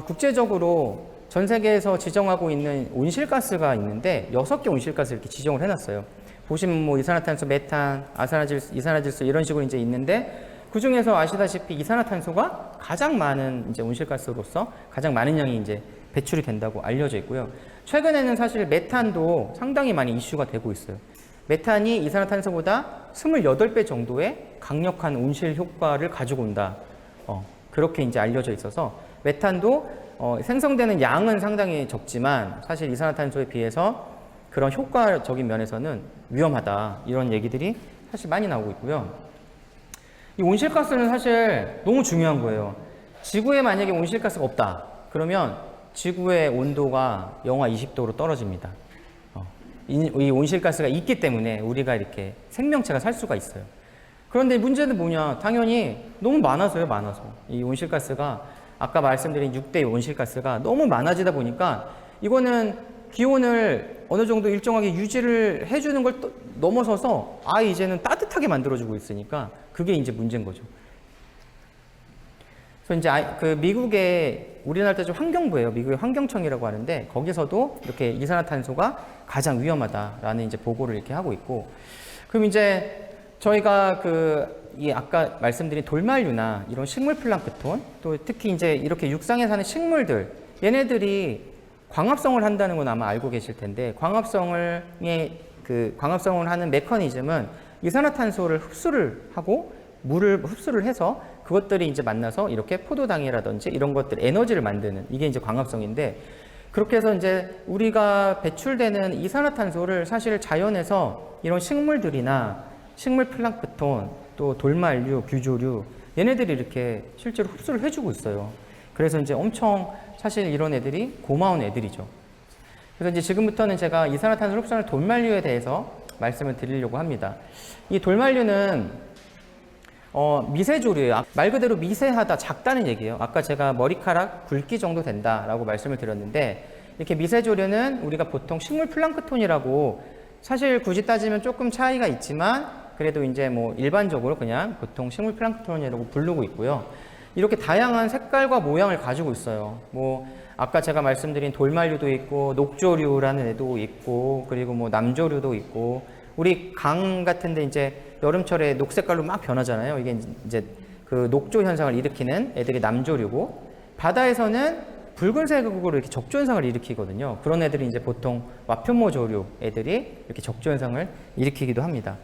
국제적으로 전 세계에서 지정하고 있는 온실가스가 있는데 6개 온실가스를 이렇게 지정을 해놨어요. 보시면 뭐 이산화탄소, 메탄, 이산화질소 이런 식으로 이제 있는데 그 중에서 아시다시피 이산화탄소가 가장 많은 이제 온실가스로서 가장 많은 양이 이제 배출이 된다고 알려져 있고요. 최근에는 사실 메탄도 상당히 많이 이슈가 되고 있어요. 메탄이 이산화탄소보다 28배 정도의 강력한 온실 효과를 가지고 온다. 그렇게 이제 알려져 있어서 메탄도 생성되는 양은 상당히 적지만 사실 이산화탄소에 비해서 그런 효과적인 면에서는 위험하다. 이런 얘기들이 사실 많이 나오고 있고요. 이 온실가스는 사실 너무 중요한 거예요. 지구에 만약에 온실가스가 없다. 그러면 지구의 온도가 영하 20도로 떨어집니다. 이 온실가스가 있기 때문에 우리가 이렇게 생명체가 살 수가 있어요. 그런데 문제는 뭐냐? 당연히 너무 많아서요, 많아서. 이 온실가스가 아까 말씀드린 6대 온실가스가 너무 많아지다 보니까 이거는 기온을 어느 정도 일정하게 유지를 해주는 걸 넘어서서 이제는 따뜻하게 만들어주고 있으니까 그게 이제 문제인 거죠. 그래서 이제 그 미국의 우리나라 때 좀 환경부예요. 미국의 환경청이라고 하는데 거기서도 이렇게 이산화탄소가 가장 위험하다라는 이제 보고를 이렇게 하고 있고, 그럼 이제 저희가 이 아까 말씀드린 돌만류나 이런 식물 플랑크톤, 또 특히 이제 이렇게 육상에 사는 식물들, 얘네들이 광합성을 한다는 건 아마 알고 계실 텐데, 광합성을 하는 메커니즘은 이산화탄소를 흡수를 하고 물을 흡수를 해서 그것들이 이제 만나서 이렇게 포도당이라든지 이런 것들 에너지를 만드는, 이게 이제 광합성인데, 그렇게 해서 이제 우리가 배출되는 이산화탄소를 사실 자연에서 이런 식물들이나 식물 플랑크톤, 또 돌만류, 규조류, 얘네들이 이렇게 실제로 흡수를 해주고 있어요. 그래서 이제 엄청 사실 이런 애들이 고마운 애들이죠. 그래서 이제 지금부터는 제가 이산화탄소를 흡수하는 돌만류에 대해서 말씀을 드리려고 합니다. 이 돌만류는 미세조류예요. 말 그대로 미세하다, 작다는 얘기예요. 아까 제가 머리카락 굵기 정도 된다라고 말씀을 드렸는데, 이렇게 미세조류는 우리가 보통 식물 플랑크톤이라고, 사실 굳이 따지면 조금 차이가 있지만 그래도 이제 뭐 일반적으로 그냥 보통 식물 플랑크톤이라고 부르고 있고요. 이렇게 다양한 색깔과 모양을 가지고 있어요. 뭐 아까 제가 말씀드린 돌만류도 있고 녹조류라는 애도 있고, 그리고 뭐 남조류도 있고, 우리 강 같은데 이제 여름철에 녹색깔로 막 변하잖아요. 이게 이제 그 녹조 현상을 일으키는 애들이 남조류고, 바다에서는 붉은색으로 이렇게 적조 현상을 일으키거든요. 그런 애들이 이제 보통 와표모조류 애들이 이렇게 적조 현상을 일으키기도 합니다.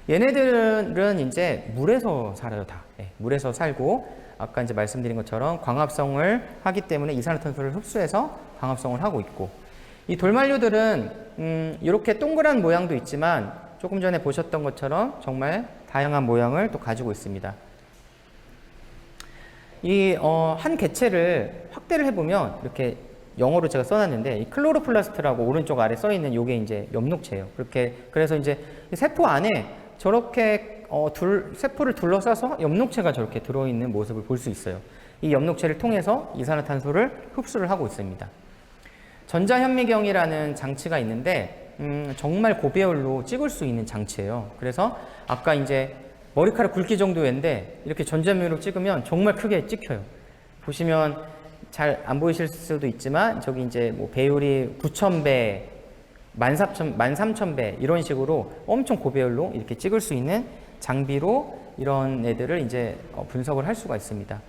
얘네들은 이제 물에서 살아요, 다. 네, 물에서 살고, 아까 이제 말씀드린 것처럼 광합성을 하기 때문에 이산화탄소를 흡수해서 광합성을 하고 있고, 이 돌만류들은 이렇게 동그란 모양도 있지만 조금 전에 보셨던 것처럼 정말 다양한 모양을 또 가지고 있습니다. 이 한 개체를 확대를 해보면 이렇게 영어로 제가 써놨는데, 이 클로로플라스트라고 오른쪽 아래 써있는 요게 이제 엽록체예요. 그래서 이제 세포 안에 저렇게 세포를 둘러싸서 엽록체가 저렇게 들어있는 모습을 볼 수 있어요. 이 엽록체를 통해서 이산화탄소를 흡수를 하고 있습니다. 전자현미경이라는 장치가 있는데 정말 고배율로 찍을 수 있는 장치예요. 그래서 아까 이제 머리카락 굵기 정도인데 이렇게 전자현미경으로 찍으면 정말 크게 찍혀요. 보시면 잘 안 보이실 수도 있지만 저기 이제 뭐 배율이 9,000배, 13,000배 이런 식으로 엄청 고배율로 이렇게 찍을 수 있는 장비로 이런 애들을 이제 분석을 할 수가 있습니다.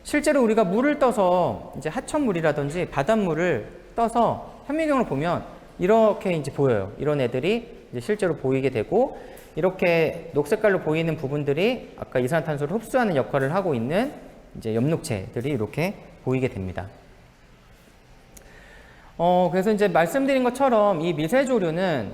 실제로 우리가 물을 떠서 이제 하천물이라든지 바닷물을 떠서 현미경으로 보면 이렇게 이제 보여요. 이런 애들이 이제 실제로 보이게 되고, 이렇게 녹색깔로 보이는 부분들이 아까 이산화탄소를 흡수하는 역할을 하고 있는 이제 엽록체들이 이렇게 보이게 됩니다. 그래서 이제 말씀드린 것처럼 이 미세조류는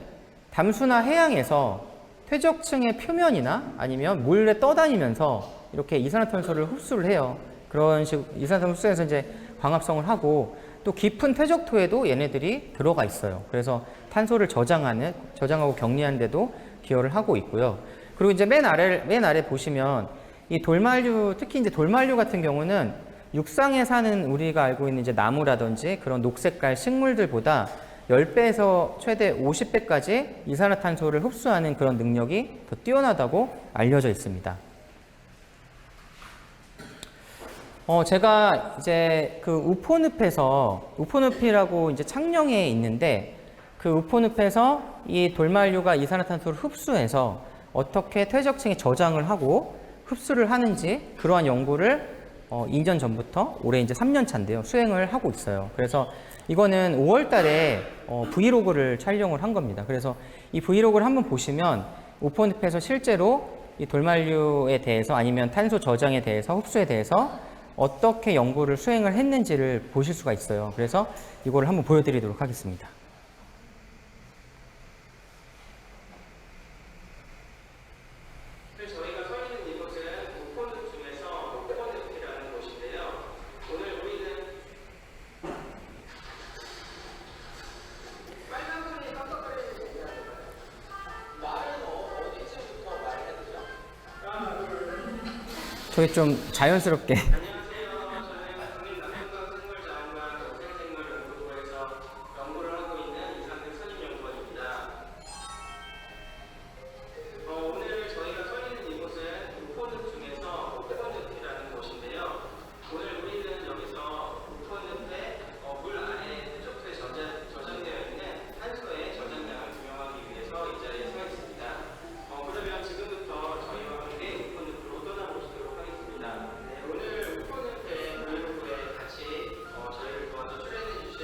담수나 해양에서 퇴적층의 표면이나 아니면 물에 떠다니면서 이렇게 이산화탄소를 흡수를 해요. 그런 식으로 이산화탄소 흡수해서 이제 광합성을 하고, 또 깊은 퇴적토에도 얘네들이 들어가 있어요. 그래서 탄소를 저장하고 격리하는 데도 기여를 하고 있고요. 그리고 이제 맨 아래 보시면 이 돌만류, 특히 이제 돌만류 같은 경우는 육상에 사는 우리가 알고 있는 이제 나무라든지 그런 녹색깔 식물들보다 10배에서 최대 50배까지 이산화탄소를 흡수하는 그런 능력이 더 뛰어나다고 알려져 있습니다. 제가 이제 그 우포늪이라고 이제 창녕에 있는데 그 우포늪에서 이 돌만류가 이산화탄소를 흡수해서 어떻게 퇴적층에 저장을 하고 흡수를 하는지 그러한 연구를 2년 전부터 올해 이제 3년 차인데요. 수행을 하고 있어요. 그래서 이거는 5월 달에 브이로그를 촬영을 한 겁니다. 그래서 이 브이로그를 한번 보시면 우포늪에서 실제로 이 돌만류에 대해서 아니면 탄소 저장에 대해서 흡수에 대해서 어떻게 연구를 수행을 했는지를 보실 수가 있어요. 그래서 이거를 한번 보여드리도록 하겠습니다. 저희가 서 있는 이곳은 우포늪 중에서 우포늪이라는 곳인데요. 오늘 우리는 빨간 선이 깜빡거리는 게 뭐예요? 말은 어디쯤부터 말해야 되죠? 하나, 둘. 저게 좀 자연스럽게 안녕하세요. 저는 국립남동강생물자원관 영생생물연구소에서 연구를 하고 있는 이상득 선임연구원입니다. 오늘 저희가 서 있는 이곳은 우포늪 중에서 우포늪이라는 곳인데요. 오늘 우리는 여기서 우포늪에 물 안에 퇴적소에 저장되어 있는 탄소의 저장량을 증명하기 위해서 이 자리에 서 있습니다. 그러면 지금부터 저희와 함께 우포늪으로 떠나보시도록 하겠습니다. 네, 오늘 우포늪의 브이로그에 같이 저희를 도와서 출연해 주실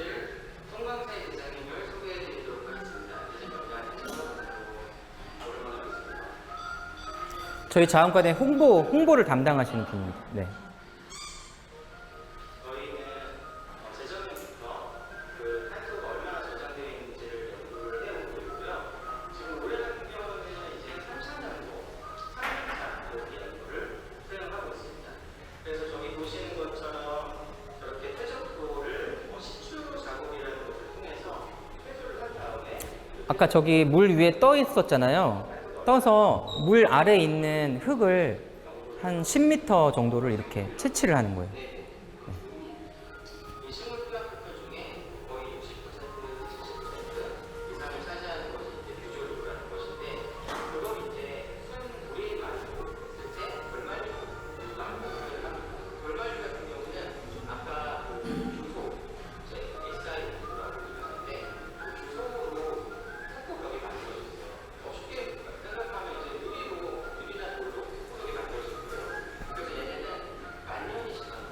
송광사의 대장님을 소개해 드리도록 하겠습니다. 대장님과 오랜만에 저희 자원관의 홍보를 담당하시는 분입니다. 네. 저희는 재작년부터 그 탄소가 얼마나 저장되어 있는지를 연구를 해오고 있고요. 지금 올해 같은 경우는 이제 3차년도 3년차 이렇게 연구를 수행하고 있습니다. 그래서 저기 보시는 것처럼 저렇게 퇴적도를 시추 작업이라는 것을 통해서 퇴소를 한 다음에 아까 저기 물 위에 떠 있었잖아요. 떠서 물 아래에 있는 흙을 한 10m 정도를 이렇게 채취를 하는 거예요. 이 식물 플라스틱 중에 거의 60%, 70% 이상을 차지하는 것이 이제 뷰조류라는 것인데, 그걸 이제 순물이 말고 실제 돌말류 만들기를 합니다. 돌말류 같은 경우는 아까 그 주소, SI라고 하는데 그 주소로 탁구벽이 만들어졌어요. 쉽게 생각하면 이제 유리나 돌로 탁구벽이 만들어졌고요. 그래서 얘네는 만 년이 지나도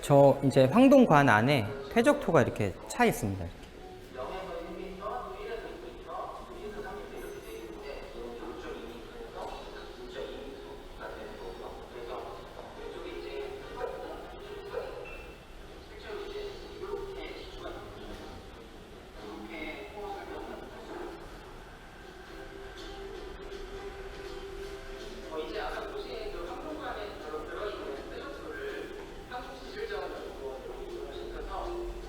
저 이제 황동관 안에 쾌적토가 이렇게 차 있습니다. 이렇게. 이제 아까 보신 그 항공관에 들어있는 쾌적토를 항공지질자원으로 시켜서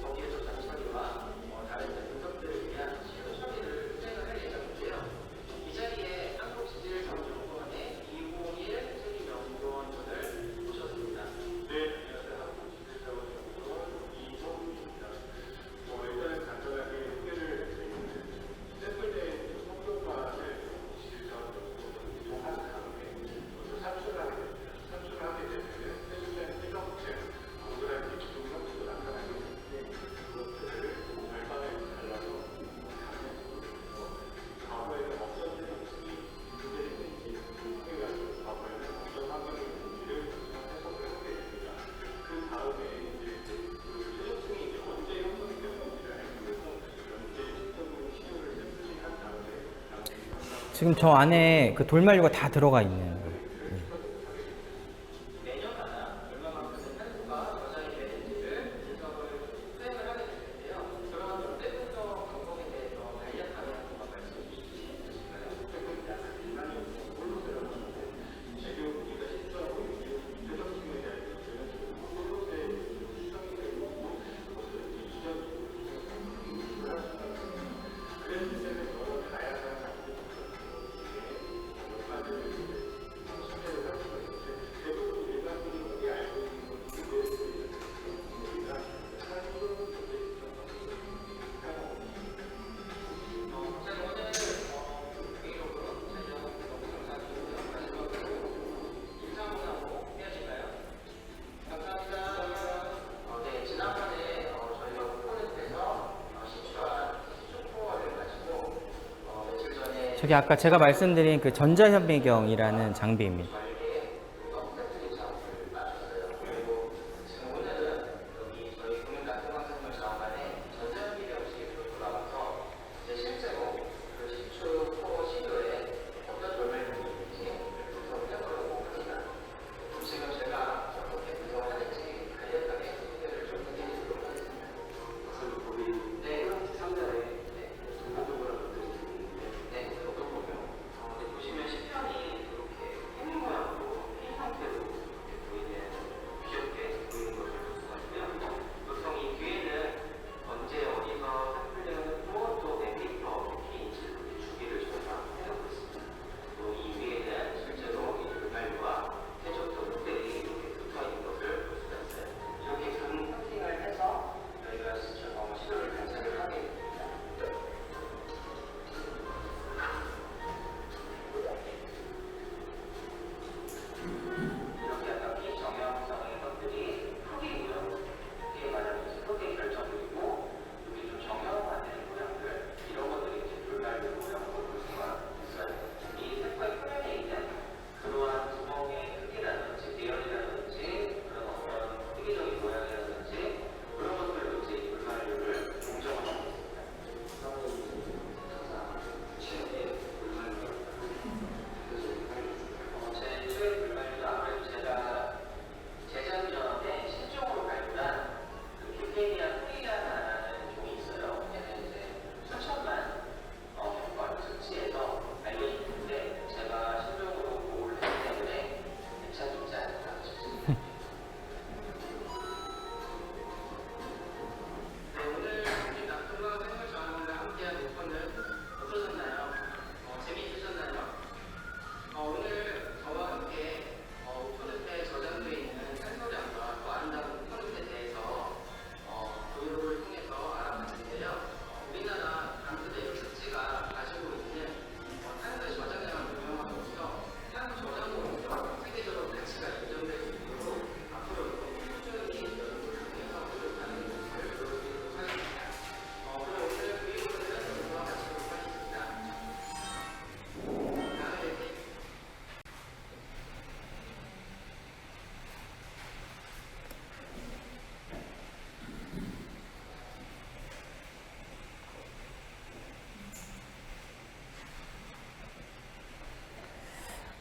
거기에서 잔처리와 다른 분석들을 위한 실무 처리를 수행을 할 예정인데요. 이 자리에 항공지질자원연구원의 이홍일 책임연구원분을 모셨습니다. 네, 안녕하세요. 한국지질자원연구원 이성훈입니다. 일단은 간단하게 소개를 드리겠습니다. 샘플된 성동관을 지질자원연구원으로 이동한 다음에 먼저 산출을 하게 됩니다. 산출을 하게 되면 해주된 해적체, 동그랗게 기둥 형태로 나타나게 되는데 그것들을 발판에 갈라서 과거에는 어떤 해적들이 존재했는지 통계가지고 과거에는 어떤 환경이 있는지를 해석을 하게 됩니다. 그 다음에 이제 그 해적층이 이제 언제 형성이 되었는지를 알기 위해서 연재 식성을 시료를 샘플링한 다음에 지금 저 안에 그 돌만류가 다 들어가 있는 거예요. 매년마다 얼마만큼의 탄소가 저장이 되는지를 분석을 수행을 하게 되는데요. 그런 때분석 방법에 대해서 간략하게 한번 말씀해 주시겠습니까? 지금 우리가 실제로 해적층에 대한 것들은 홀로세 수정이 되고 그것을 이전 그랬을 때는 여러 다양한 장비들이 연관되는 시대를 할 수가 있는데 대부분 일반적인 우리 알고 있는 것들이 우리가 산소 존재 목사님 오늘 개인적으로 촬영 너무 감사드리고요. 마지막으로 인사 한번 하고 헤어질까요? 감사합니다. 네, 지난번에 저희가 콘텐츠에서 신추한 시초포화를 가지고 며칠 전에 저기 아까 제가 말씀드린 그 전자현미경이라는 장비입니다. 저에게 콘텐츠를 작업을 마쳤어요. 그리고 지금 오늘은 여기 저희 국립낙동강생물자원관에 전자현미경 시계로 돌아가서 이제 실제로 그 시추포 시료에 어떤 돌발물이 있는지 분석을 해보려고 합니다. 지금 제가 어떻게 분석을 하는지 간략하게 소개를 좀 해드리도록 하겠습니다. 네, 상자에 동글동글한 것들이 있는데, 네, 어떤 거요? 보시면 10편이 이렇게 햄 모양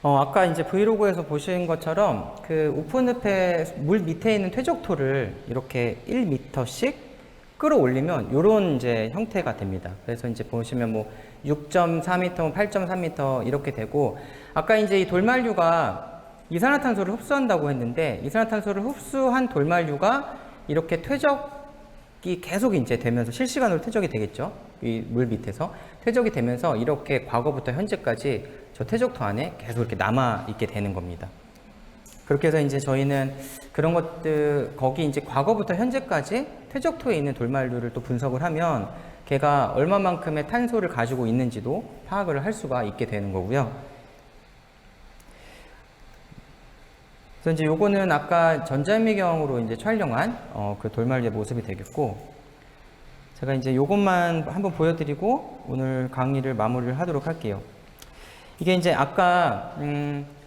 아까 이제 브이로그에서 보신 것처럼 그 오픈늪에 물 밑에 있는 퇴적토를 이렇게 1m씩 끌어올리면 이런 이제 형태가 됩니다. 그래서 이제 보시면 뭐 6.4m, 8.3m 이렇게 되고, 아까 이제 이 돌만류가 이산화탄소를 흡수한다고 했는데, 이산화탄소를 흡수한 돌만류가 이렇게 퇴적이 계속 이제 되면서 실시간으로 퇴적이 되겠죠. 이 물 밑에서 퇴적이 되면서 이렇게 과거부터 현재까지 저 퇴적토 안에 계속 이렇게 남아 있게 되는 겁니다. 그렇게 해서 이제 저희는 그런 것들, 거기 이제 과거부터 현재까지 퇴적토에 있는 돌만류를 또 분석을 하면 걔가 얼마만큼의 탄소를 가지고 있는지도 파악을 할 수가 있게 되는 거고요. 그래서 이제 요거는 아까 전자현미경으로 이제 촬영한 그 돌만류의 모습이 되겠고, 제가 이제 요것만 한번 보여드리고 오늘 강의를 마무리를 하도록 할게요. 이게 이제 아까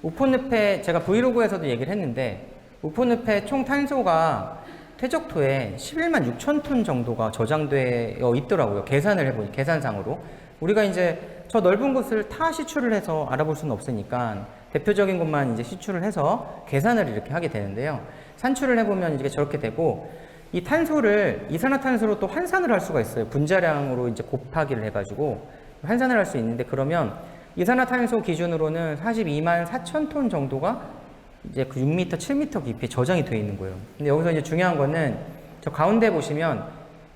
오픈늪에 제가 브이로그에서도 얘기를 했는데, 오픈늪에 총 탄소가 퇴적토에 11만 6천 톤 정도가 저장되어 있더라고요. 계산을 해보니, 계산상으로. 우리가 이제 저 넓은 곳을 다 시추를 해서 알아볼 수는 없으니까 대표적인 것만 이제 시추를 해서 계산을 이렇게 하게 되는데요. 산출을 해보면 이게 저렇게 되고, 이 탄소를 이산화탄소로 또 환산을 할 수가 있어요. 분자량으로 이제 곱하기를 해가지고 환산을 할 수 있는데, 그러면 이산화탄소 기준으로는 42만 4천 톤 정도가 이제 그 6m, 7m 깊이에 저장이 되어 있는 거예요. 근데 여기서 이제 중요한 거는 저 가운데 보시면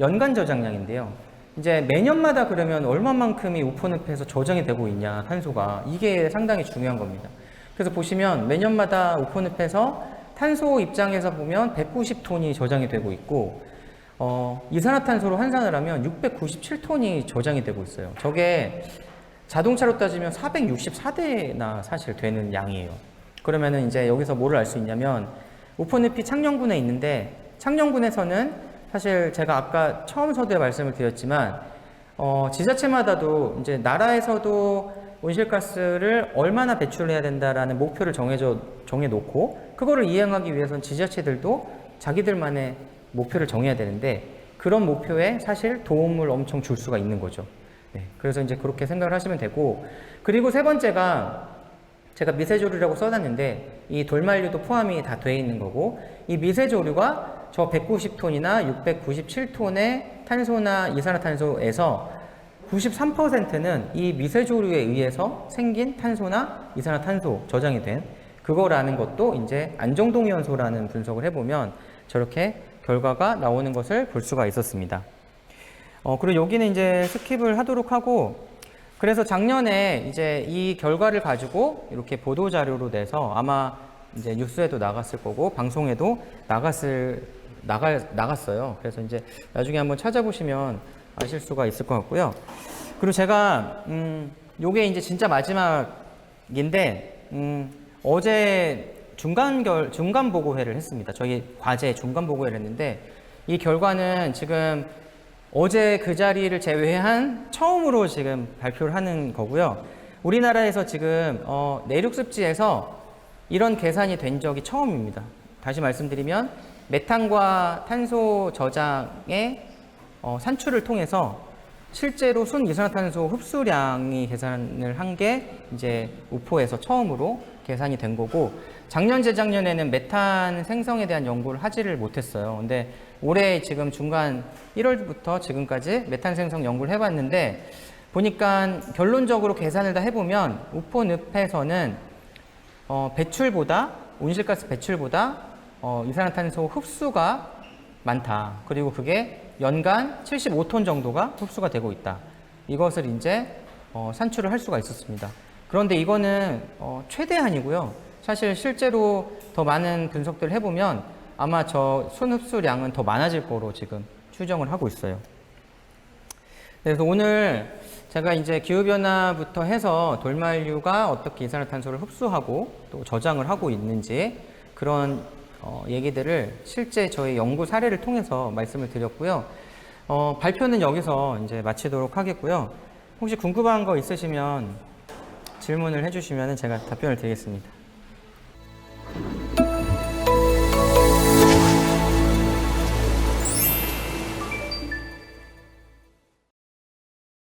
연간 저장량인데요. 이제 매년마다 그러면 얼마만큼이 오픈늪에서 저장이 되고 있냐, 탄소가. 이게 상당히 중요한 겁니다. 그래서 보시면 매년마다 오픈늪에서 탄소 입장에서 보면 190톤이 저장이 되고 있고, 이산화탄소로 환산을 하면 697톤이 저장이 되고 있어요. 저게 자동차로 따지면 464대나 사실 되는 양이에요. 그러면은 이제 여기서 뭐를 알 수 있냐면, 오픈늪이 창녕군에 있는데, 창녕군에서는 사실 제가 아까 처음 서두에 말씀을 드렸지만, 지자체마다도 이제 나라에서도 온실가스를 얼마나 배출해야 된다라는 목표를 정해놓고, 그거를 이행하기 위해서는 지자체들도 자기들만의 목표를 정해야 되는데, 그런 목표에 사실 도움을 엄청 줄 수가 있는 거죠. 네, 그래서 이제 그렇게 생각을 하시면 되고, 그리고 세 번째가 제가 미세조류라고 써놨는데, 이 돌만류도 포함이 다 되어 있는 거고, 이 미세조류가 저 190톤이나 697톤의 탄소나 이산화탄소에서 93%는 이 미세조류에 의해서 생긴 탄소나 이산화탄소 저장이 된 그거라는 것도 이제 안정동위원소라는 분석을 해보면 저렇게 결과가 나오는 것을 볼 수가 있었습니다. 그리고 여기는 이제 스킵을 하도록 하고, 그래서 작년에 이제 이 결과를 가지고 이렇게 보도자료로 내서 아마 이제 뉴스에도 나갔을 거고, 방송에도 나갔어요. 그래서 이제 나중에 한번 찾아보시면 아실 수가 있을 것 같고요. 그리고 제가, 요게 이제 진짜 마지막인데, 어제 중간 보고회를 했습니다. 저희 과제 중간 보고회를 했는데, 이 결과는 지금 어제 그 자리를 제외한 처음으로 지금 발표를 하는 거고요. 우리나라에서 지금 내륙습지에서 이런 계산이 된 적이 처음입니다. 다시 말씀드리면 메탄과 탄소 저장의 산출을 통해서 실제로 순 이산화탄소 흡수량이 계산을 한 게 이제 우포에서 처음으로 계산이 된 거고, 작년 재작년에는 메탄 생성에 대한 연구를 하지를 못했어요. 근데 올해 지금 중간 1월부터 지금까지 메탄 생성 연구를 해봤는데, 보니까 결론적으로 계산을 다 해보면 우포늪에서는 온실가스 배출보다 이산화탄소 흡수가 많다. 그리고 그게 연간 75톤 정도가 흡수가 되고 있다. 이것을 이제 산출을 할 수가 있었습니다. 그런데 이거는 최대한이고요. 사실 실제로 더 많은 분석들을 해보면 아마 저 순흡수량은 더 많아질 거로 지금 추정을 하고 있어요. 그래서 오늘 제가 이제 기후변화부터 해서 돌만류가 어떻게 이산화탄소를 흡수하고 또 저장을 하고 있는지 그런 얘기들을 실제 저희 연구 사례를 통해서 말씀을 드렸고요. 발표는 여기서 이제 마치도록 하겠고요. 혹시 궁금한 거 있으시면 질문을 해주시면 제가 답변을 드리겠습니다.